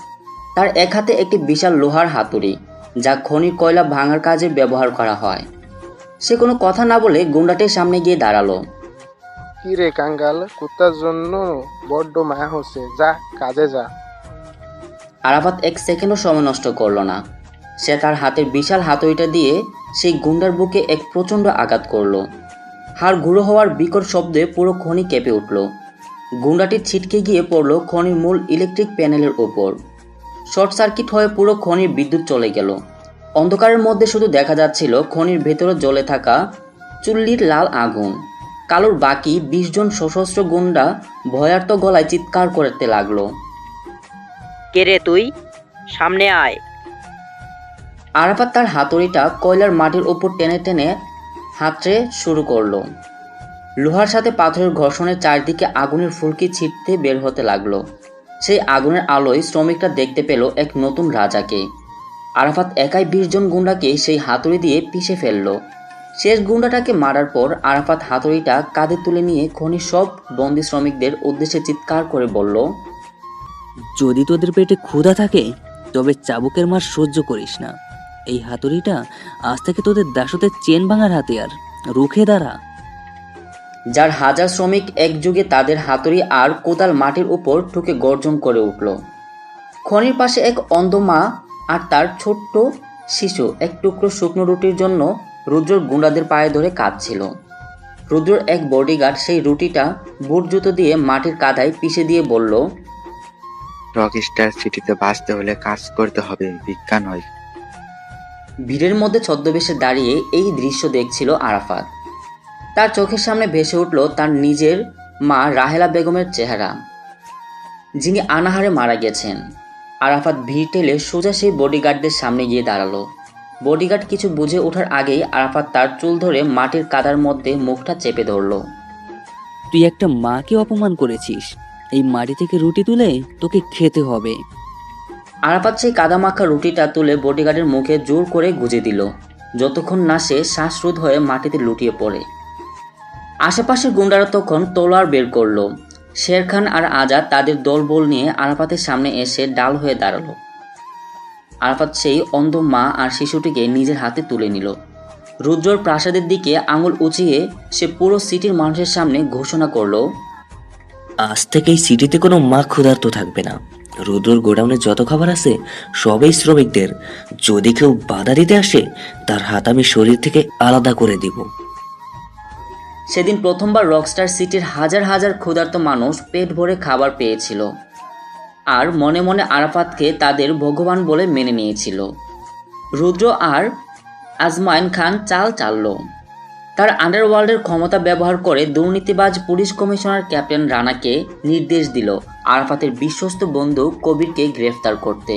তার এক হাতে একটি বিশাল লোহার হাতুড়ি, যা খনির কয়লা ভাঙার কাজে ব্যবহার করা হয়। সে কোনো কথা না বলে গুন্ডাটির সামনে গিয়ে দাঁড়ালো। কি রে কাঙ্গাল, কুত্তার জন্য বড্ড মায়া হচ্ছে, যা কাজে যা। আরাফাত এক সেকেন্ডও সময় নষ্ট করলো না। সে তার হাতের বিশাল হাতুড়িটা দিয়ে সেই গুন্ডার বুকে এক প্রচণ্ড আঘাত করলো। হাড় গুঁড়ো হওয়ার বিকট শব্দে পুরো খনি কেঁপে উঠল। গুন্ডাটি ছিটকে গিয়ে পড়ল খনির মূল ইলেকট্রিক প্যানেলের ওপর। শর্ট সার্কিট হয়ে পুরো খনির বিদ্যুৎ চলে গেল। অন্ধকারের মধ্যে শুধু দেখা যাচ্ছিল খনির ভেতরে জ্বলে থাকা চুল্লির লাল আগুন। কালোর বাকি 20 জন সশস্ত্র গুন্ডা ভয়ার্ত গলায় চিৎকার করতে লাগলো। কে রে তুই, সামনে আয়। আরাফাত তার হাতুড়িটা কয়লার মাটির ওপর টেনে টেনে হাতড়ে শুরু করলো। লোহার সাথে পাথরের ঘর্ষণের চারদিকে আগুনের ফুলকি ছিটতে বের হতে লাগলো। সেই আগুনের আলোয় শ্রমিকরা দেখতে পেল এক নতুন রাজাকে। আরাফাত একাই 20 জন গুন্ডাকে সেই হাতুড়ি দিয়ে পিষে ফেলল। শেষ গুন্ডাটাকে মারার পর আরাফাত হাতুড়িটা কাঁধে তুলে নিয়ে খনির সব বন্দি শ্রমিকদের উদ্দেশ্যে চিৎকার করে বলল, যদি তোদের পেটে ক্ষুধা থাকে তবে চাবুকের মার সহ্য করিস না। এই হাতুড়িটা আজ থেকে তোদের দাসতের চেন ভাঙার হাতিয়ার, রুখে দাঁড়া। যার হাজার শ্রমিক একযোগে তাদের হাতুড়ি আর কোদাল মাটির উপর ঠুকে গর্জন করে উঠল। খনির পাশে এক অন্ধ মা আর তার ছোট্ট শিশু এক টুকরো শুকনো রুটির জন্য রুদ্রর গুন্ডাদের পায়ে ধরে কাঁদছিল। রুদ্রর এক বডিগার্ড সেই রুটিটা বুট জুতো দিয়ে মাটির কাদায় পিষে দিয়ে বলল, রকস্টার সিটিতে বাঁচতে হলে কাজ করতে হবে, ভিক্ষা নয়। ভিড়ের মধ্যে ছদ্মবেশে দাঁড়িয়ে এই দৃশ্য দেখছিল আরাফাত। তার চোখের সামনে ভেসে উঠল তার নিজের মা রাহেলা বেগমের চেহারা, যিনি আনাহারে মারা গেছেন। আরাফাত ভিড় ঠেলে সোজা সেই বডিগার্ডদের সামনে গিয়ে দাঁড়ালো। বডিগার্ড কিছু বুঝে ওঠার আগেই আরাফাত তার চুল ধরে মাটির কাদার মধ্যে মুখটা চেপে ধরল। তুই একটা মাকে অপমান করেছিস, এই মাটি থেকে রুটি তুলে তোকে খেতে হবে। আরাফাত সেই কাদামাখা রুটিটা তুলে বডিগার্ডের মুখে জোর করে গুজে দিল, যতক্ষণ না সে শ্বাসরোধ হয়ে মাটিতে লুটিয়ে পড়ে। আশেপাশের গুন্ডারা তখন তলোয়ার বের করলো। শের খান আর আজাদ তাদের দলবল নিয়ে আরাফাতের সামনে এসে ডাল হয়ে দাঁড়ালো। আরাফাত সেই অন্ধ মা আর শিশুটিকে নিজের হাতে তুলে নিল। রুদ্রর প্রাসাদের দিকে আঙুল উঁচিয়ে সে পুরো সিটির মানুষের সামনে ঘোষণা করলো, আজ থেকে এই সিটিতে কোনো মা ক্ষুধার্ত থাকবে না। রুদ্রর গোডাউনে যত খাবার আছে সবই শ্রমিকদের। যদি কেউ বাধা দিতে আসে তার হাত আমি শরীর থেকে আলাদা করে দিব। সেদিন প্রথমবার রকস্টার সিটির হাজার হাজার ক্ষুধার্ত মানুষ পেট ভরে খাবার পেয়েছিল আর মনে মনে আরাফাতকে তাদের ভগবান বলে মেনে নিয়েছিল। রুদ্র আর আজমাইন খান চাল চালল। তার আন্ডারওয়ার্ল্ডের ক্ষমতা ব্যবহার করে দুর্নীতিবাজ পুলিশ কমিশনার ক্যাপ্টেন রানাকে নির্দেশ দিল আরাফাতের বিশ্বস্ত বন্ধু কবিরকে গ্রেফতার করতে,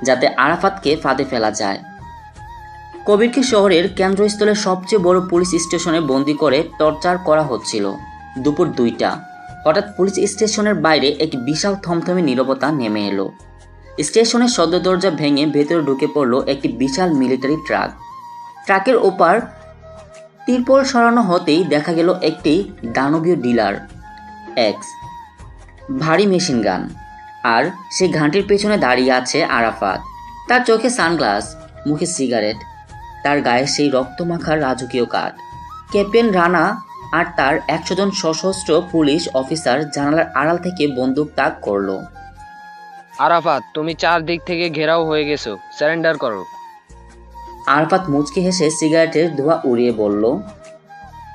যাতে আরাফাতকে ফাঁদে ফেলা যায়। কবিরকে শহরের কেন্দ্রস্থলের সবচেয়ে বড় পুলিশ স্টেশনে বন্দি করে টর্চার করা হচ্ছিল। দুপুর 2টা হঠাৎ পুলিশ স্টেশনের বাইরে এক বিশাল থমথমে নীরবতা নেমে এলো। স্টেশনের সদর দরজা ভেঙে ভেতরে ঢুকে পড়ল একটি বিশাল মিলিটারি ট্রাক। ট্রাকের ওপার তিরপল সরানো হতেই দেখা গেল একটি দানবীয় ডিলার এক্স ভারী মেশিন গান, আর সেই ঘাঁটির পেছনে দাঁড়িয়ে আছে আরাফাত। তার চোখে সানগ্লাস, মুখে সিগারেট, তার গায়ে সেই রক্তমাখার রাজকীয় কাট। ক্যাপ্টেন রানা আর তার 100 জন সশস্ত্র পুলিশ অফিসার জানালার আড়াল থেকে বন্দুক তাক করলো। আরাফাত, তুমি চারদিক থেকে ঘেরাও হয়ে গেছো, সারেন্ডার করো। আরাফাত মুচকি হেসে সিগারেটের ধোঁয়া উড়িয়ে বলল,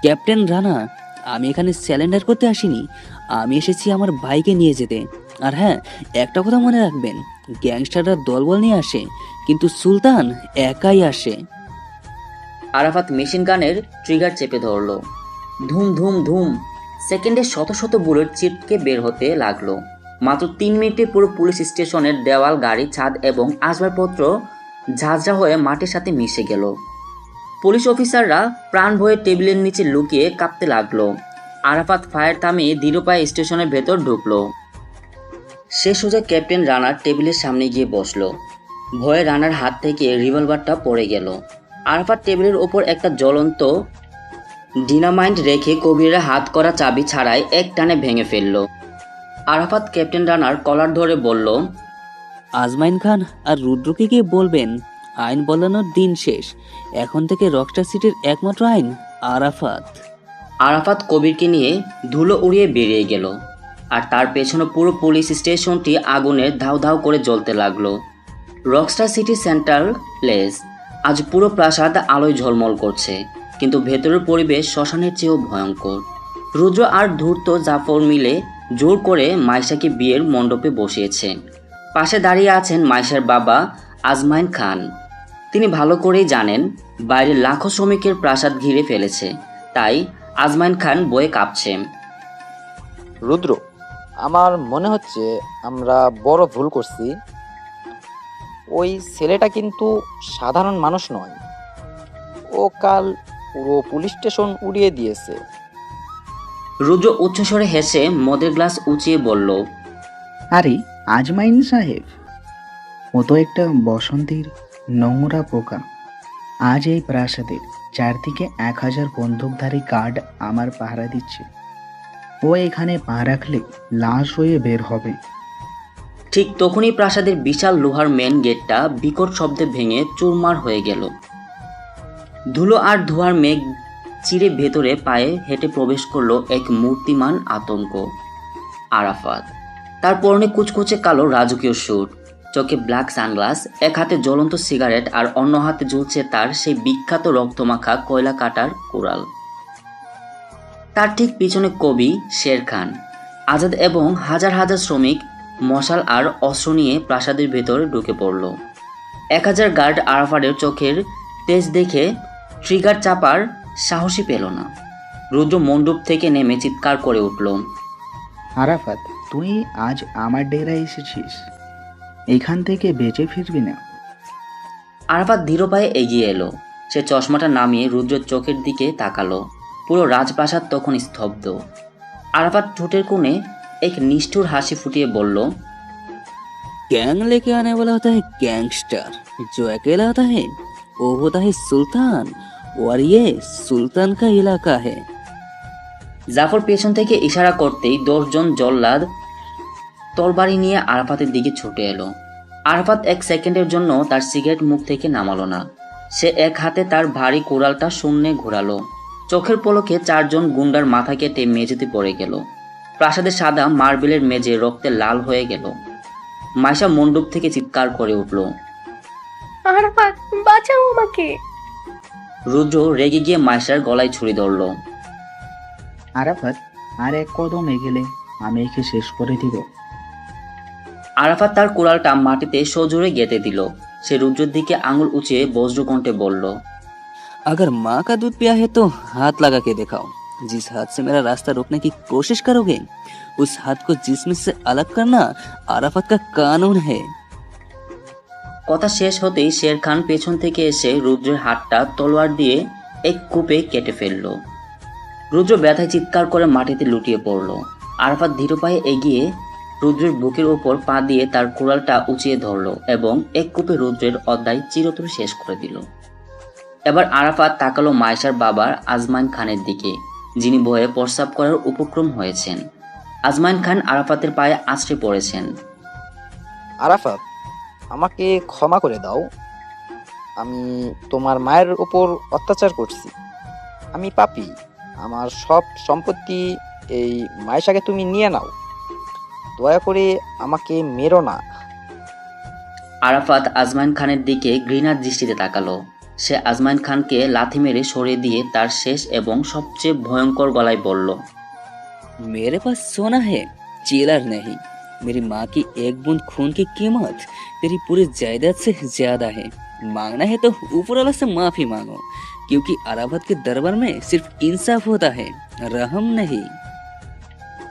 ক্যাপ্টেন রানা, আমি এখানে স্যালেন্ডার করতে আসিনি, আমি এসেছি আমার ভাইকে নিয়ে যেতে। আর হ্যাঁ, একটা কথা মনে রাখবেন, গ্যাংস্টাররা দলবল নিয়ে আসে কিন্তু সুলতান একাই আসে। আরাফাত মেশিন গানের ট্রিগার চেপে ধরল। ধুম ধুম ধুম সেকেন্ডে শত শত বুলেট ছিটকে বের হতে লাগলো। মাত্র 3 মিনিটে পুরো পুলিশ স্টেশনের দেওয়াল, গাড়ি, ছাদ এবং আসবাবপত্র ঝাঁঝরা হয়ে মাটির সাথে মিশে গেল। পুলিশ অফিসাররা প্রাণ ভয়ে টেবিলের নিচে লুকিয়ে কাঁপতে লাগলো। আরাফাত ফায়ার থামিয়ে ধীর পায়ে স্টেশনের ভেতর ঢুকলো। সে সোজা ক্যাপ্টেন রানার টেবিলের সামনে গিয়ে বসলো। ভয়ে রানার হাত থেকে রিভলভারটা পড়ে গেল। আরাফাত টেবিলের ওপর একটা জ্বলন্ত ডিনামাইট রেখে কবিরের হাত করা চাবি ছাড়াই এক টানে ভেঙে ফেলল। আরাফাত ক্যাপ্টেন রানার কলার ধরে বলল, আজমাইন খান আর রুদ্রকে গিয়ে বলবেন আইন বলানোর দিন শেষ। এখন থেকে রকস্টার সিটির একমাত্র আইন আরাফাত। আরাফাত কবিরকে নিয়ে ধুলো উড়িয়ে বেরিয়ে গেল, আর তার পেছনে পুরো পুলিশ স্টেশনটি আগুনের ধাউ ধাউ করে জ্বলতে লাগলো। রকস্টার সিটি সেন্ট্রাল প্লেস আজ পুরো প্রাসাদ আলোয় ঝলমল করছে, কিন্তু ভেতরের পরিবেশ শ্মশানের চেয়েও ভয়ঙ্কর। রুদ্র আর ধূর্ত জাফর মিলে জোর করে মাইশাকে বিয়ের মণ্ডপে বসিয়েছে। পাশে দাঁড়িয়ে আছেন মাইশার বাবা আজমাইন খান। তিনি ভালো করেই জানেন বাইরে লাখো শ্রমিকের প্রাসাদ ঘিরে ফেলেছে, তাই আজমাইন খান বয়ে কাঁপছে। রুদ্র, আমার মনে হচ্ছে আমরা বড় ভুল করছি। ওই ছেলেটা কিন্তু সাধারণ মানুষ নয়। ও কাল পুরো পুলিশ স্টেশন উড়িয়ে দিয়েছে। রুদ্র উচ্চস্বরে হেসে মদের গ্লাস উঁচিয়ে বলল, আরে আজমাইন সাহেব, ও তো একটা বসন্তীর নোংরা পোকা। আজ এই প্রাসাদের চারদিকে 1000 বন্দুকধারী গার্ড আমার পাহারা দিচ্ছে। ও এখানে পা রাখলে লাশ হয়ে বের হবে। ঠিক তখনই প্রাসাদের বিশাল লোহার মেন গেটটা বিকট শব্দে ভেঙে চুরমার হয়ে গেল। ধুলো আর ধোঁয়ার মেঘ চিরে ভেতরে পায়ে হেঁটে প্রবেশ করলো এক মূর্তিমান আতঙ্ক, আরাফাত। তার পরনে কুচকুচে কালো রাজকীয় স্যুট, চোখে ব্ল্যাক সানগ্লাস, এক হাতে জ্বলন্ত সিগারেট আর অন্য হাতে ঝুলছে তার সেই বিখ্যাত রক্তমাখা কয়লা কাটার কুড়াল। তার ঠিক পিছনে কবি শের খান, আজাদ এবং হাজার হাজার শ্রমিক মশাল আর অস্ত্র নিয়ে প্রাসাদের ভেতরে ঢুকে পড়ল। 1000 গার্ড আরাফাতের চোখের তেজ দেখে ট্রিগার চাপার সাহসী পেল না। রুদ্র মণ্ডপ থেকে নেমে চিৎকার করে উঠল, আরাফাত, তুই আজ আমার ডেরায় এসেছিস, এখান থেকে বেঁচে ফিরবি না। আরাফাত ধীর পায়ে এগিয়ে এলো। সে চশমাটা নামিয়ে রুদ্রের চোখের দিকে তাকালো। পুরো রাজপ্রাসাদ তখন স্তব্ধ। আরাফাত ঠোঁটের কোণে এক নিষ্ঠুর হাসি ফুটিয়ে বলল, गैंग लेके आने वाला होता है गैंगस्टर, जो अकेला होता है वो होता है सुल्तान, और ये सुल्तान का इलाका है। জাফর পেছন থেকে ইশারা করতেই 10 জন জল্লাদ তরবারি নিয়ে আরাফাতের দিকে ছুটে এলো। আরাফাত 1 সেকেন্ডের জন্য তার সিগারেট মুখ থেকে নামালো না। সে এক হাতে তার ভারী কুড়ালটা শূন্যে ঘোরালো। চোখের পলকে 4 জন গুন্ডার মাথা কেটে মেঝেতে পড়ে গেল। প্রাসাদের সাদা মার্বেলের মেঝে রক্তে লাল হয়ে গেল। মাইশা মণ্ডপ থেকে চিৎকার করে উঠল, আরাফাত, বাঁচাও আমাকে। রুদ্র রেগে গিয়ে মাইশার গলায় ছুরি ধরল। আরাফাত, আর এক কদম এগেলে আমি একে শেষ করে দিব। আরাফাত তার কুড়ালটা মাটিতে সজোরে গেঁথে দিল। সে রুদ্রের দিকে আঙুল উঁচিয়ে বজ্রকণ্ঠে বলল, अगर माँ का दूध पिया है तो हाथ लगा के दिखाओ। जिस हाथ से मेरा रास्ता रोकने की कोशिश करोगे, उस हाथ को जिस्म से अलग करना आराफत का कानून है। কথা শেষ হতেই শের খান পেছন থেকে এসে রুদ্রের হাতটা তলোয়ার দিয়ে এক কূপে কেটে ফেলল। রুদ্র ব্যথায় চিৎকার করে মাটিতে লুটিয়ে পড়ল। আরাফাত ধীর পায়ে এগিয়ে রুদ্রের বুকের ওপর পা দিয়ে তার কুড়ালটা উঁচিয়ে ধরল এবং এক কূপে রুদ্রের অধ্যায় চিরতরে শেষ করে দিল। এবার আরাফাত তাকালো মাইশার বাবার আজমাইন খানের দিকে, যিনি ভয়ে প্রস্রাব করার উপক্রম হয়েছেন। আজমাইন খান আরাফাতের পায়ে আছড়ে পড়েছেন। আরাফাত, আমাকে ক্ষমা করে দাও। আমি তোমার মায়ের উপর অত্যাচার করছি। আমি পাপী। আমার সব সম্পত্তি এই মায়েশাকে তুমি নিয়ে নাও। দয়া করে আমাকে মেরো না। আরাফাত আজমাইন খানের দিকে ঘৃণার দৃষ্টিতে তাকালো। সে আজমাইন খানকে লাথি মেরে সরিয়ে দিয়ে তার শেষ এবং সবচেয়ে ভয়ঙ্কর গলায় বলল, मेरे पास सोना है, चिलर नहीं। मेरी माँ की एक बूंद खून की कीमत तेरी पूरी जायदाद से ज्यादा है। मांगना है तो ऊपर वाला से माफी मांगो, क्योंकि अराफत के दरबार में सिर्फ इंसाफ होता है, रहम नहीं।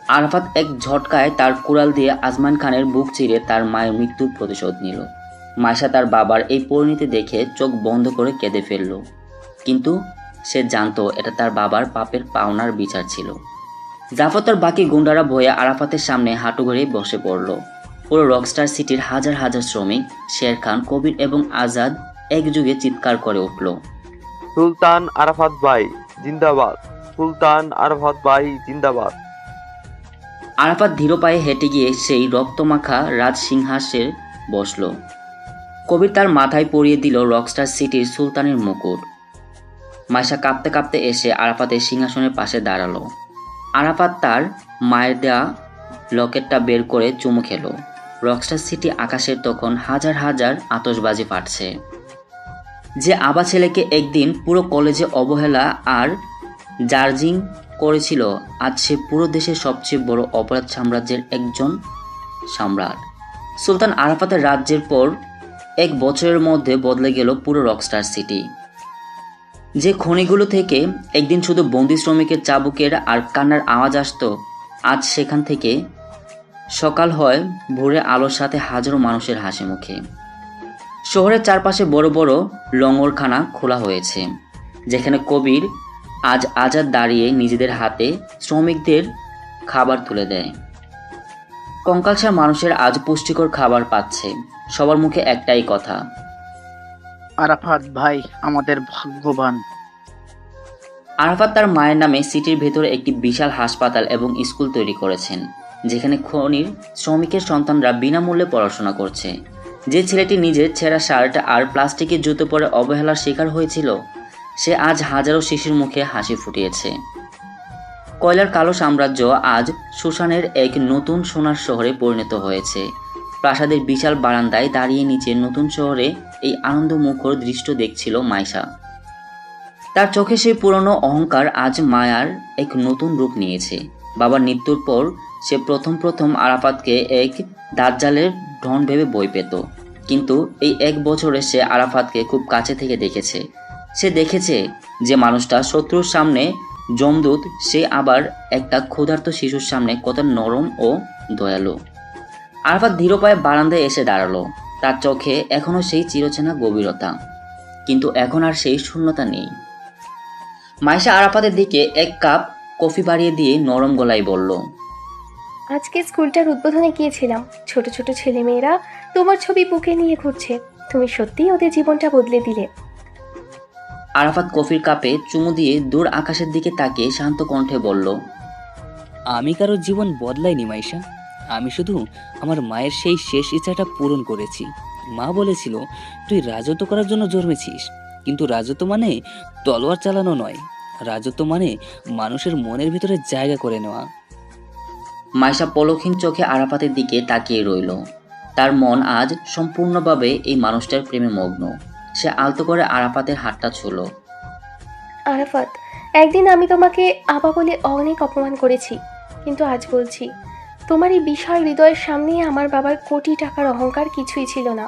আরাফাত এক ঝটকায় তার কুড়াল দিয়ে আজমাইন খানের বুক চিরে তার মায়ের মৃত্যুর প্রতিশোধ নিল। মাইশা তার বাবার এই পরিণতি দেখে চোখ বন্ধ করে কেঁদে ফেলল, কিন্তু সে জানতো এটা তার বাবার পাপের পাওনার বিচার ছিল। জাফর তার বাকি গুন্ডারা ভয়ে আরাফাতের সামনে হাঁটু গড়িয়ে বসে পড়ল। পুরো রকস্টার সিটির হাজার হাজার শ্রমিক, শের খান, কবির এবং আজাদ একযোগে চিৎকার করে উঠল, সুলতান আরাফাত ভাই জিন্দাবাদ! সুলতান আরাফাত ভাই জিন্দাবাদ! আরাফাত ধীর পায়ে হেঁটে গিয়ে সেই রক্তমাখা রাজসিংহাসনে বসল। কবির তার মাথায় পরিয়ে দিল রকস্টার সিটির সুলতানের মুকুট। মাইশা কাঁপতে কাঁপতে এসে আরাফাতের সিংহাসনের পাশে দাঁড়ালো। আরাফাত তার মায়ের দেয়া লকেটটা বের করে চুমু খেলো। রকস্টার সিটি আকাশের তখন হাজার হাজার আতশবাজি ফাটছে। যে আবা ছেলেকে একদিন পুরো কলেজে অবহেলা আর জার্জিং করেছিল, আজ সে পুরো দেশের সবচেয়ে বড় অপরাধ সাম্রাজ্যের একজন সম্রাট। সুলতান আরাফাতের রাজ্যের পর 1 বছরের মধ্যে বদলে গেল পুরো রকস্টার সিটি। যে খনিগুলো থেকে একদিন শুধু বন্দি শ্রমিকের চাবুকের আর কান্নার আওয়াজ আসতো, আজ সেখান থেকে সকাল হয় ভোরে আলোর সাথে হাজারো মানুষের হাসি মুখে। শহরের চারপাশে বড় বড় লঙ্গরখানা খোলা হয়েছে, যেখানে কবির আজ আজাদ দাঁড়িয়ে নিজেদের হাতে শ্রমিকদের খাবার তুলে দেয়। কঙ্কালসার মানুষের আজ পুষ্টিকর খাবার পাচ্ছে। সবার মুখে একটাই কথা, আরাফাত ভাই আমাদের ভাগ্যবান। আরাফাত তার মায়ের নামে সিটির ভেতরে একটি বিশাল হাসপাতাল এবং স্কুল তৈরি করেছেন, যেখানে খনির শ্রমিকের সন্তানরা বিনামূল্যে পড়াশোনা করছে। যে ছেলেটি নিজের ছেঁড়া শার্ট আর প্লাস্টিকের জুতো পরে অবহেলার শিকার হয়েছিল, সে আজ হাজারো শিশুর মুখে হাসি ফুটিয়েছে। কয়লার কালো সাম্রাজ্য আজ সুশানের এক নতুন সোনার শহরে পরিণত হয়েছে। প্রাসাদের বিশাল বারান্দায় দাঁড়িয়ে নিচে নতুন শহরে এই আনন্দমুখর দৃশ্য দেখছিল মাইশা। তার চোখে সেই পুরনো অহংকার আজ মায়ার এক নতুন রূপ নিয়েছে। বাবার মৃত্যুর পর সে প্রথম আরাফাতকে এক দাজ্জালের ঢন ভেবে বই পেত, কিন্তু এই 1 বছরে সে আরাফাতকে খুব কাছে থেকে দেখেছে। সে দেখেছে যে মানুষটা শত্রুর সামনে যমদূত, সে আবার একটা ক্ষুধার্ত শিশুর সামনে কত নরম ও দয়ালু। আরাফাত ধীর পায়ে বারান্দায় এসে দাঁড়ালো। তার চোখে এখনো সেই চিরচেনা গভীরতা, কিন্তু এখন আর সেই শূন্যতা নেই। মাইশা আরাফাতের দিকে 1 কাপ কফি বাড়িয়ে দিয়ে নরম গলায় বলল, আজকে স্কুলটার উদ্বোধনে গিয়েছিলাম। ছোট ছোট ছেলেমেয়েরা তোমার ছবি বুকে নিয়ে ঘুরছে। তুমি সত্যিই ওদের জীবনটা বদলে দিলে। আরাফাত কফির কাপে চুমু দিয়ে দূর আকাশের দিকে তাকিয়ে শান্ত কণ্ঠে বলল, আমি কারোর জীবন বদলাইনি মাইশা, আমি শুধু আমার মায়ের সেই শেষ ইচ্ছাটা পূরণ করেছি। মা বলেছিল তুই রাজত্ব করার জন্য জন্মেছিস, কিন্তু রাজত্ব মানে তলোয়ার চালানো নয়, রাজত্ব মানে মানুষের মনের ভিতরে জায়গা করে নেওয়া। মাইশা পলকহীন চোখে আরাফাতের দিকে তাকিয়ে রইল। তার মন আজ সম্পূর্ণভাবে এই মানুষটার প্রেমে মগ্ন। সে আলতো করে আরাফাতের হাতটা ছুঁল। আরাফাত, একদিন আমি তোমাকে আবা বলে অনেক অপমান করেছি, কিন্তু আজ বলছি, তোমার এই বিশাল হৃদয়ের সামনে আমার বাবার কোটি টাকার অহংকার কিছুই ছিল না।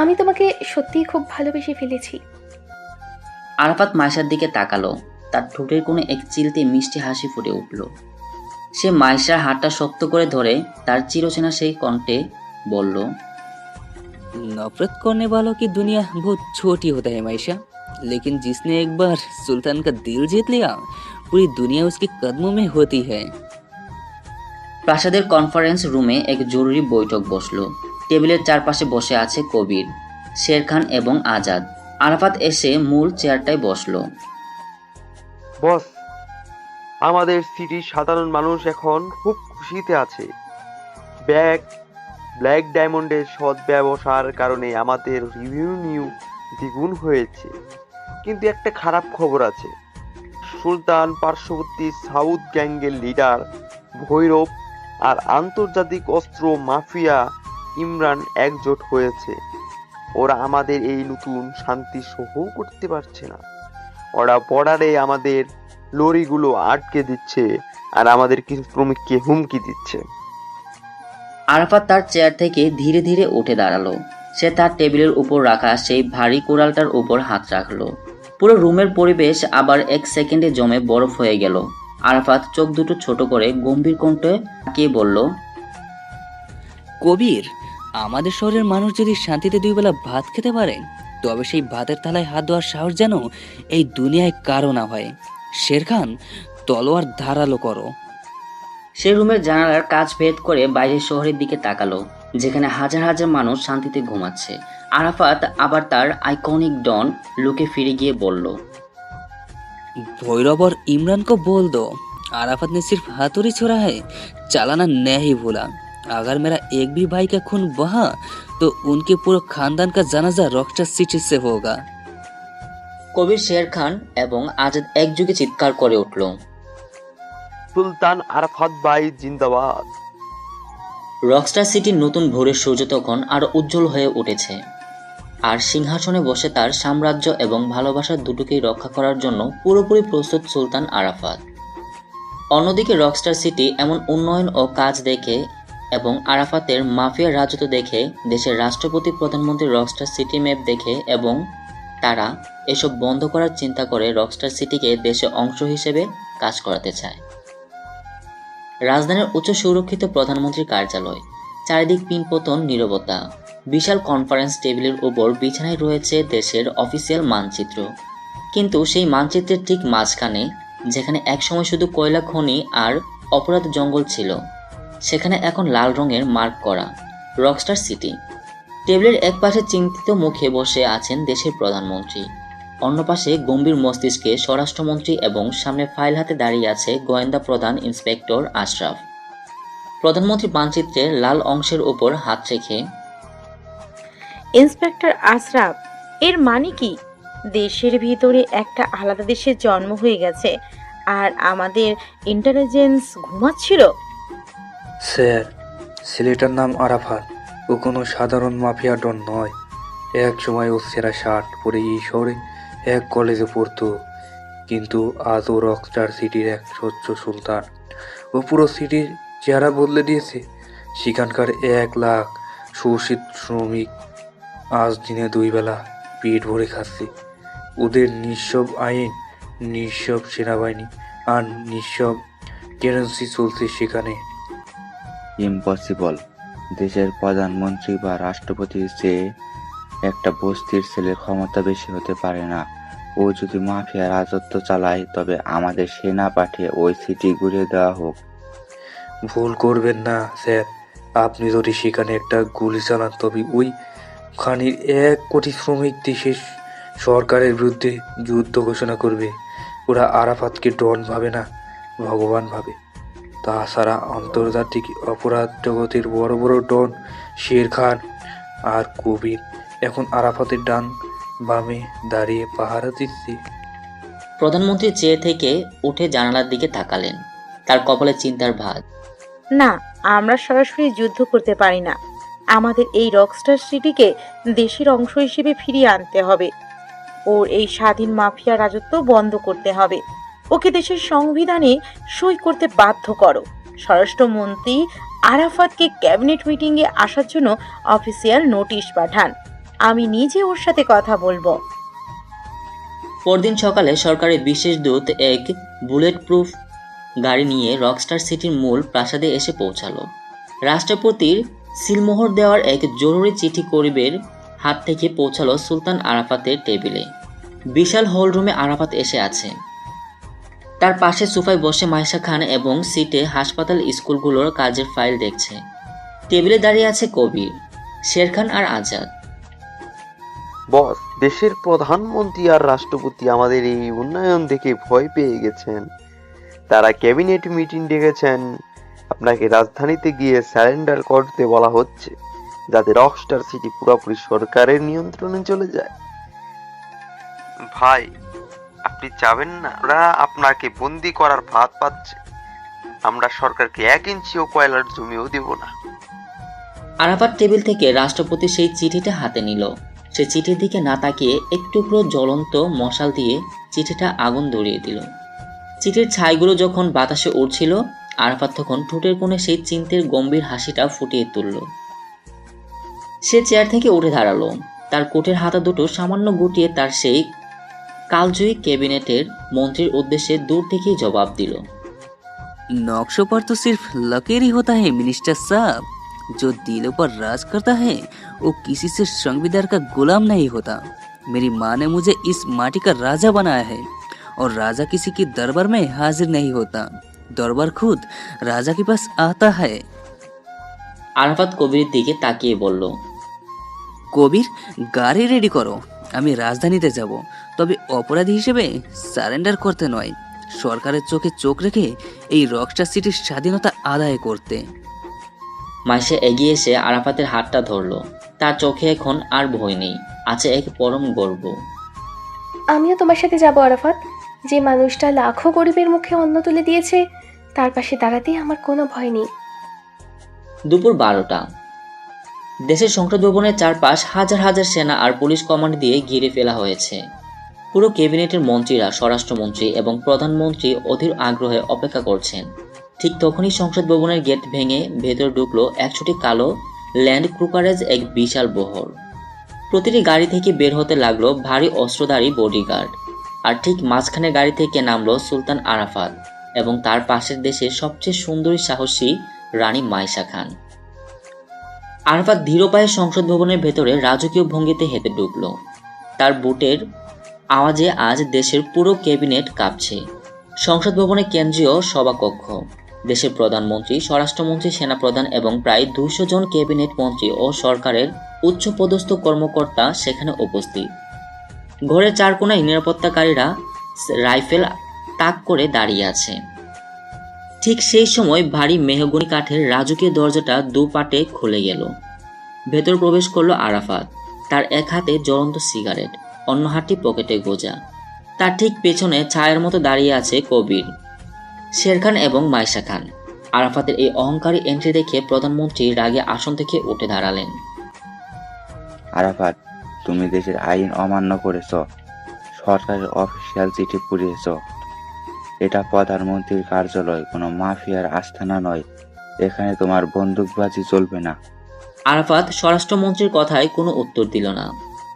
আমি তোমাকে সত্যিই খুব ভালোবেসে ফেলেছি। আরাফাত মাইশার দিকে তাকালো। তার ঠোঁটের কোণে এক চিলতে মিষ্টি হাসি ফুটে উঠল। সে মাইশার হাতটা শক্ত করে ধরে তার চিরচেনা সেই কণ্ঠে বলল, नफरत करने वालों की दुनिया बहुत छोटी होता है मायशा, लेकिन जिसने एक बार सुल्तान का दिल जीत लिया पूरी दुनिया उसके कदमों में होती है। প্রাসাদের কনফারেন্স রুমে এক জরুরি বৈঠক বসলো। টেবিলের চারপাশে বসে আছে কবির, শেরখান এবং আজাদ। আরাফাত এসে মূল চেয়ারটায় বসলো। বস, আমাদের সিটির সাধারণ মানুষ এখন খুব খুশিতে আছে। ব্ল্যাক ডায়মন্ডের সৎ ব্যবসার কারণে আমাদের রেভিনিউ দ্বিগুণ হয়েছে। কিন্তু একটা খারাপ খবর আছে। সুলতান পার্শ্ববর্তী সাউথ গ্যাংয়ের লিডার ভৈরব আর আন্তর্জাতিক অস্ত্র মাফিয়া ইমরান একজোট হয়েছে। ওরা আমাদের এই নতুন শান্তি সহ করতে পারছে না। ওরা বর্ডারে আমাদের লরিগুলো আটকে দিচ্ছে আর আমাদের কিছু শ্রমিককে হুমকি দিচ্ছে। আরাফাত তার চেয়ার থেকে ধীরে ধীরে উঠে দাঁড়ালো। সে তার টেবিলের উপর রাখা সেই ভারী কোড়ালটার উপর হাত রাখলো। পুরো রুমের পরিবেশ আবার 1 সেকেন্ডে জমে বরফ হয়ে গেল। আরাফাত চোখ দুটো ছোট করে গম্ভীর কণ্ঠে তাকিয়ে বলল, কবির, আমাদের শহরের মানুষ যদি শান্তিতে 2 বেলা ভাত খেতে পারে, তবে সেই ভাতের থালায় হাত দেওয়ার সাহস যেন এই দুনিয়ায় কারো না হয়। শেরখান, তলোয়ার ধারালো করো। সে রুমের জানালার কাঁচ ভেদ করে বাইরের শহরের দিকে তাকালো, যেখানে হাজার হাজার মানুষ শান্তিতে ঘুমাচ্ছে। আরাফাত আবার তার आइकॉनिक डॉन लुके फिरे गए बोल लो, भैरव और इमरान को बोल दो आराफत ने सिर्फ हाथुड़ी छोड़ा है, चालाना नहीं भूला। अगर मेरा एक भी भाई का खून बहा तो उनके पूरे खानदान का जनाजा रॉकस्टार सिटी से होगा। কবির শের খান এবং আজাদ একযোগে চিৎকার করে উঠল, সুলতান আরাফাত ভাই জিন্দাবাদ। রকস্টার সিটির নতুন ভোরের সূর্য তখন আরো উজ্জ্বল হয়ে উঠেছে, আর সিংহাসনে বসে তার সাম্রাজ্য এবং ভালোবাসার দুটোকেই রক্ষা করার জন্য পুরোপুরি প্রস্তুত সুলতান আরাফাত। অন্যদিকে রকস্টার সিটি এমন উন্নয়ন ও কাজ দেখে এবং আরাফাতের মাফিয়ার রাজত্ব দেখে দেশের রাষ্ট্রপতি প্রধানমন্ত্রী রকস্টার সিটি ম্যাপ দেখে এবং তারা এসব বন্ধ করার চিন্তা করে রকস্টার সিটিকে দেশের অংশ হিসেবে কাজ করাতে চায়। রাজধানীর উচ্চ সুরক্ষিত প্রধানমন্ত্রীর কার্যালয়, চারিদিক পিনপতন নীরবতা, বিশাল কনফারেন্স টেবিলের উপর বিছানায় রয়েছে দেশের অফিসিয়াল মানচিত্র, কিন্তু সেই মানচিত্রের ঠিক মাঝখানে, যেখানে একসময় শুধু কয়লা খনি আর অপরাধ জঙ্গল ছিল, সেখানে এখন লাল রঙের মার্ক করা রকস্টার সিটি। টেবিলের এক পাশে চিন্তিত মুখে বসে আছেন দেশের প্রধানমন্ত্রী, অন্য পাশে গম্ভীর মস্তিষ্কে স্বরাষ্ট্রমন্ত্রী এবং সামনে ফাইল হাতে দাঁড়িয়ে আছে গোয়েন্দা প্রধান ইন্সপেক্টর আশরাফ। প্রধানমন্ত্রী মানচিত্রের লাল অংশের উপর হাত রেখে, ইন্সপেক্টর আশরাফ, এর মানে কি? দেশের ভিতরে একটা আলাদা দেশের জন্ম হয়ে গেছে আর আমাদের ইন্টেলিজেন্স ঘুমাচ্ছিল? স্যার, ছেলেটার নাম আরাফাত। ও কোনো সাধারণ মাফিয়া ডন নয়। এক সময় ও সেরা শার্ট পরে এই শহরে এক কলেজে পড়তো, কিন্তু আজ ও রকস্টার সিটির এক স্বচ্ছ সুলতান। ও পুরো সিটির চেহারা বদলে দিয়েছে। সেখানকার 1 লাখ শোষিত শ্রমিক আজ দিনে 2 বেলা পেট ভরে খাচ্ছে। ওদের নিঃসব আইন, নিঃসব সেনাবাহিনী আর নিঃসব কারেন্সি চলছে সেখানে। ইম্পসিবল। দেশের প্রধানমন্ত্রী বা রাষ্ট্রপতির চেয়ে একটা বস্তির ছেলের ক্ষমতা বেশি হতে পারে না। ও যদি মাফিয়া রাজত্ব চালায়, তবে আমাদের সেনা পাঠিয়ে ওই সিটি ঘুরিয়ে দেওয়া হোক। ভুল করবেন না স্যার। আপনি যদি সেখানে একটা গুলি চালান, তবে ওই খানির 1 কোটি শ্রমিক দেশের সরকারের বিরুদ্ধে যুদ্ধ ঘোষণা করবে। ওরা আরাফাতকে ডন ভাবে না, ভগবান ভাবে। তাছাড়া আন্তর্জাতিক অপরাধ জগতের বড় বড় ডন শের খান আর কবির এখন আরাফাতের ডান বামে দাঁড়িয়ে পাহারা দিচ্ছে। প্রধানমন্ত্রী চেয়ে থেকে উঠে জানালার দিকে তাকালেন, তার কপালে চিন্তার ভাঁজ। না, আমরা সরাসরি যুদ্ধ করতে পারি না। আমাদের এই রকস্টার সিটিকে দেশের অংশ হিসেবে ফিরিয়ে আনতে হবে। ওর এই স্বাধীন মাফিয়া রাজত্ব বন্ধ করতে হবে। ওকে দেশের সংবিধানে সই করতে বাধ্য করো। স্বরাষ্ট্রমন্ত্রী আরাফাতকে ক্যাবিনেট মিটিংয়ে আসার জন্য অফিসিয়াল নোটিশ পাঠান। আমি নিজে ওর সাথে কথা বলবো। পরদিন সকালে সরকারের বিশেষ দূত এক বুলেট প্রুফ গাড়ি নিয়ে রকস্টার সিটির মূল প্রাসাদে এসে পৌঁছালো। রাষ্ট্রপতির সিলমোহর দেওয়ার এক জরুরি চিঠি করিবের হাত থেকে পৌঁছালো সুলতান আরাফাতের টেবিলে। বিশাল হল রুমে আরাফাত এসে আছে। তার পাশে সোফায় বসে মাইশা খান এবং সিটে হাসপাতাল স্কুলগুলোর কাজের ফাইল দেখছে। টেবিলে দাঁড়িয়ে আছে কবির, শের খান আর আজাদ। বস, দেশের প্রধানমন্ত্রী আর রাষ্ট্রপতি আমাদের এই উন্নয়ন দেখে ভয় পেয়ে গেছেন। তারা ক্যাবিনেট মিটিং ডেকেছেন। আপনাকে রাজধানীতে গিয়ে স্যারেন্ডার করতে বলা হচ্ছে, যাতে রকস্টার সিটি পুরোপুরি সরকারের নিয়ন্ত্রণে চলে যায়। ভাই, আপনি চাবেন না ওরা আপনাকে বন্দি করার ফাঁদ পাচ্ছে? আমরা সরকারকে 1 ইঞ্চিও কয়লার জমিও দেব না। আরাফাত টেবিল থেকে রাষ্ট্রপতি সেই চিঠিটা হাতে নিল। সে চিঠির দিকে না তাকিয়ে এক টুকরো জ্বলন্ত মশাল দিয়ে চিঠিটা আগুন ধরিয়ে দিল। চিঠির ছাইগুলো যখন বাতাসে উড়ছিল, আরাফাত তখন ঠোঁটের কোণে সেই চিন্তের গম্ভীর হাসিটা ফুটিয়ে তুলল। সে চেয়ার থেকে উঠে দাঁড়ালো। তার কোটের হাতা দুটো সামান্য গুটিয়ে তার সেই কালজয়ী ক্যাবিনেটের মন্ত্রীর উদ্দেশ্যে দূর থেকেই জবাব দিল, नक्शों पर तो सिर्फ लकीर ही होता है मिनिस्टर साहब। जो दिलों पर राज करता है वो किसी से संविधान का गुलाम नहीं होता। मेरी माँ ने मुझे इस माटी का राजा बनाया है और राजा किसी की दरबार में हाजिर नहीं होता, दरबार खुद राजा के पास आता है। আরাফাত কবিরের দিকে তাকিয়ে বলল, কবির, গাড়ি রেডি করো, আমি রাজধানীতে যাব, তবে অপরাধী হিসেবে সারেন্ডার করতে নয়, সরকারের চোখে চোখ রেখে এই রকস্টার সিটির স্বাধীনতা আদায় করতে। মাইশা এগিয়ে এসে আরাফাতের হাতটা ধরলো। তার চোখে এখন আর ভয় নেই, আছে এক পরম গর্ব। আমিও তোমার সাথে যাব আরাফাত। যে মানুষটা লাখো গরিবের মুখে অন্ন তুলে দিয়েছে, তার পাশে দাঁড়াতেই আমার কোনো ভয় নেই। দুপুর 12টা। দেশের সংসদ ভবনের চারপাশ হাজার হাজার সেনা আর পুলিশ কমান্ড দিয়ে ঘিরে ফেলা হয়েছে। পুরো ক্যাবিনেটের মন্ত্রীরা, স্বরাষ্ট্রমন্ত্রী এবং প্রধানমন্ত্রী অধীর আগ্রহে অপেক্ষা করছেন। ঠিক তখনই সংসদ ভবনের গেট ভেঙে ভেতরে ঢুকলো 100টি কালো ল্যান্ড ক্রুকারেজ, এক বিশাল বহর। প্রতিটি গাড়ি থেকে বের হতে লাগলো ভারী অস্ত্রধারী বডিগার্ড। আর ঠিক মাঝখানে গাড়ি থেকে নামলো সুলতান আরাফাত এবং তার পাশের দেশের সবচেয়ে সুন্দরী সাহসী রানী মাইশা খান। আরাফাত ধীর পায়ে সংসদ ভবনের ভেতরে রাজকীয় ভঙ্গিতে হেঁটে ঢুকলো। তার বুটের আওয়াজে আজ দেশের পুরো ক্যাবিনেট কাঁপছে। সংসদ ভবনের কেন্দ্রীয় সভাকক্ষ, দেশের প্রধানমন্ত্রী, স্বরাষ্ট্রমন্ত্রী, সেনাপ্রধান এবং প্রায় 200 জন ক্যাবিনেট মন্ত্রী ও সরকারের উচ্চপদস্থ কর্মকর্তা সেখানে উপস্থিত। ঘরের চার কোণায় নিরাপত্তাকারীরা রাইফেল তাক করে দাঁড়িয়ে আছে। ঠিক সেই সময় ভারী মেহগনি কাঠের রাজকীয় দরজাটা দুপাটে খুলে গেল। ভেতর প্রবেশ করলো আরাফাত। তার এক হাতে জ্বলন্ত সিগারেট, অন্য হাতটি পকেটে গোজা। তার ঠিক পেছনে ছায়ার মতো দাঁড়িয়ে আছে কবির, শেরখান এবং মাইশা খান। আরাফাতের এই অহংকারী এন্ট্রি দেখে প্রধানমন্ত্রী রাগে আসন থেকে উঠে দাঁড়ালেন। আরাফাত, তুমি দেশের আইন অমান্য করেছ, সরকারের অফিসিয়াল চিঠি পুড়িয়েছ। এটা প্রধানমন্ত্রীর কার্যালয়, কোনো মাফিয়ার আস্তানা নয়। এখানে তোমার বন্দুকবাজি চলবে না। আরাফাত স্বরাষ্ট্রমন্ত্রীর কথায় কোনো উত্তর দিল না।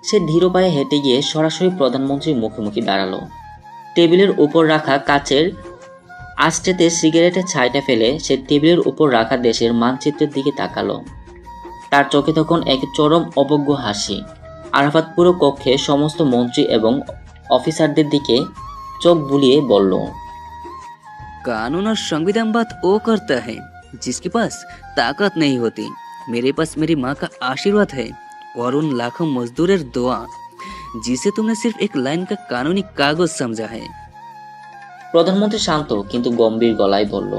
সে ধীর পায়ে হেঁটে গিয়ে সরাসরি প্রধানমন্ত্রীর মুখোমুখি দাঁড়ালো। টেবিলের উপর রাখা কাচের আস্টেতে সিগারেটের ছাইটা ফেলে সে টেবিলের উপর রাখা দেশের মানচিত্রের দিকে তাকালো। তার চোখে তখন এক চরম অবজ্ঞ হাসি। আরাফাত পুরো কক্ষে সমস্ত মন্ত্রী এবং অফিসারদের দিকে চোখ বুলিয়ে বলল, कानून और संविधान बात वो करता है जिसके पास ताकत नहीं होती। मेरे पास मेरी माँ का आशीर्वाद है और उन लाखों मजदूरेर दुआ जिसे तुमने सिर्फ एक लाइन का कानूनी कागज समझा है। প্রধানমন্ত্রী শান্ত কিন্তু গম্ভীর গলায় বলল,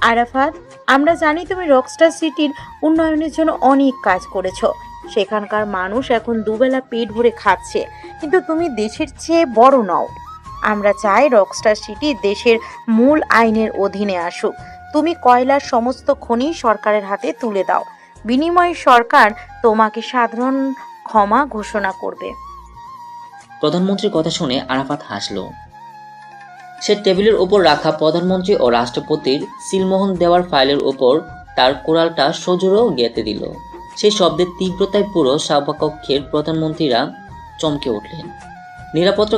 আরাফাত, আমরা জানি তুমি রকস্টার সিটির উন্নয়নের জন্য অনেক কাজ করেছো। সেখানকার মানুষ এখন দুবেলা পেট ভরে খাচ্ছে, কিন্তু তুমি দেশের চেয়ে বড় নও। আমরা চাই রকস্টার সিটি দেশের মূল আইনের অধীনে আসুক। তুমি কয়লার সমস্ত খনি সরকারের হাতে তুলে দাও, বিনিময়ে সরকার তোমাকে সাধারণ ক্ষমা ঘোষণা করবে। প্রধানমন্ত্রীর কথা শুনে আরাফাত হাসল। সে টেবিলের উপর রাখা প্রধানমন্ত্রী ও রাষ্ট্রপতির সিলমোহর দেওয়ার ফাইলের উপর তার কোরালটা সজোরে গেঁথে দিল। সেই শব্দের তীব্রতায় পুরো সভাকক্ষের প্রধানমন্ত্রীরা চমকে উঠলেন। নিরাপত্তা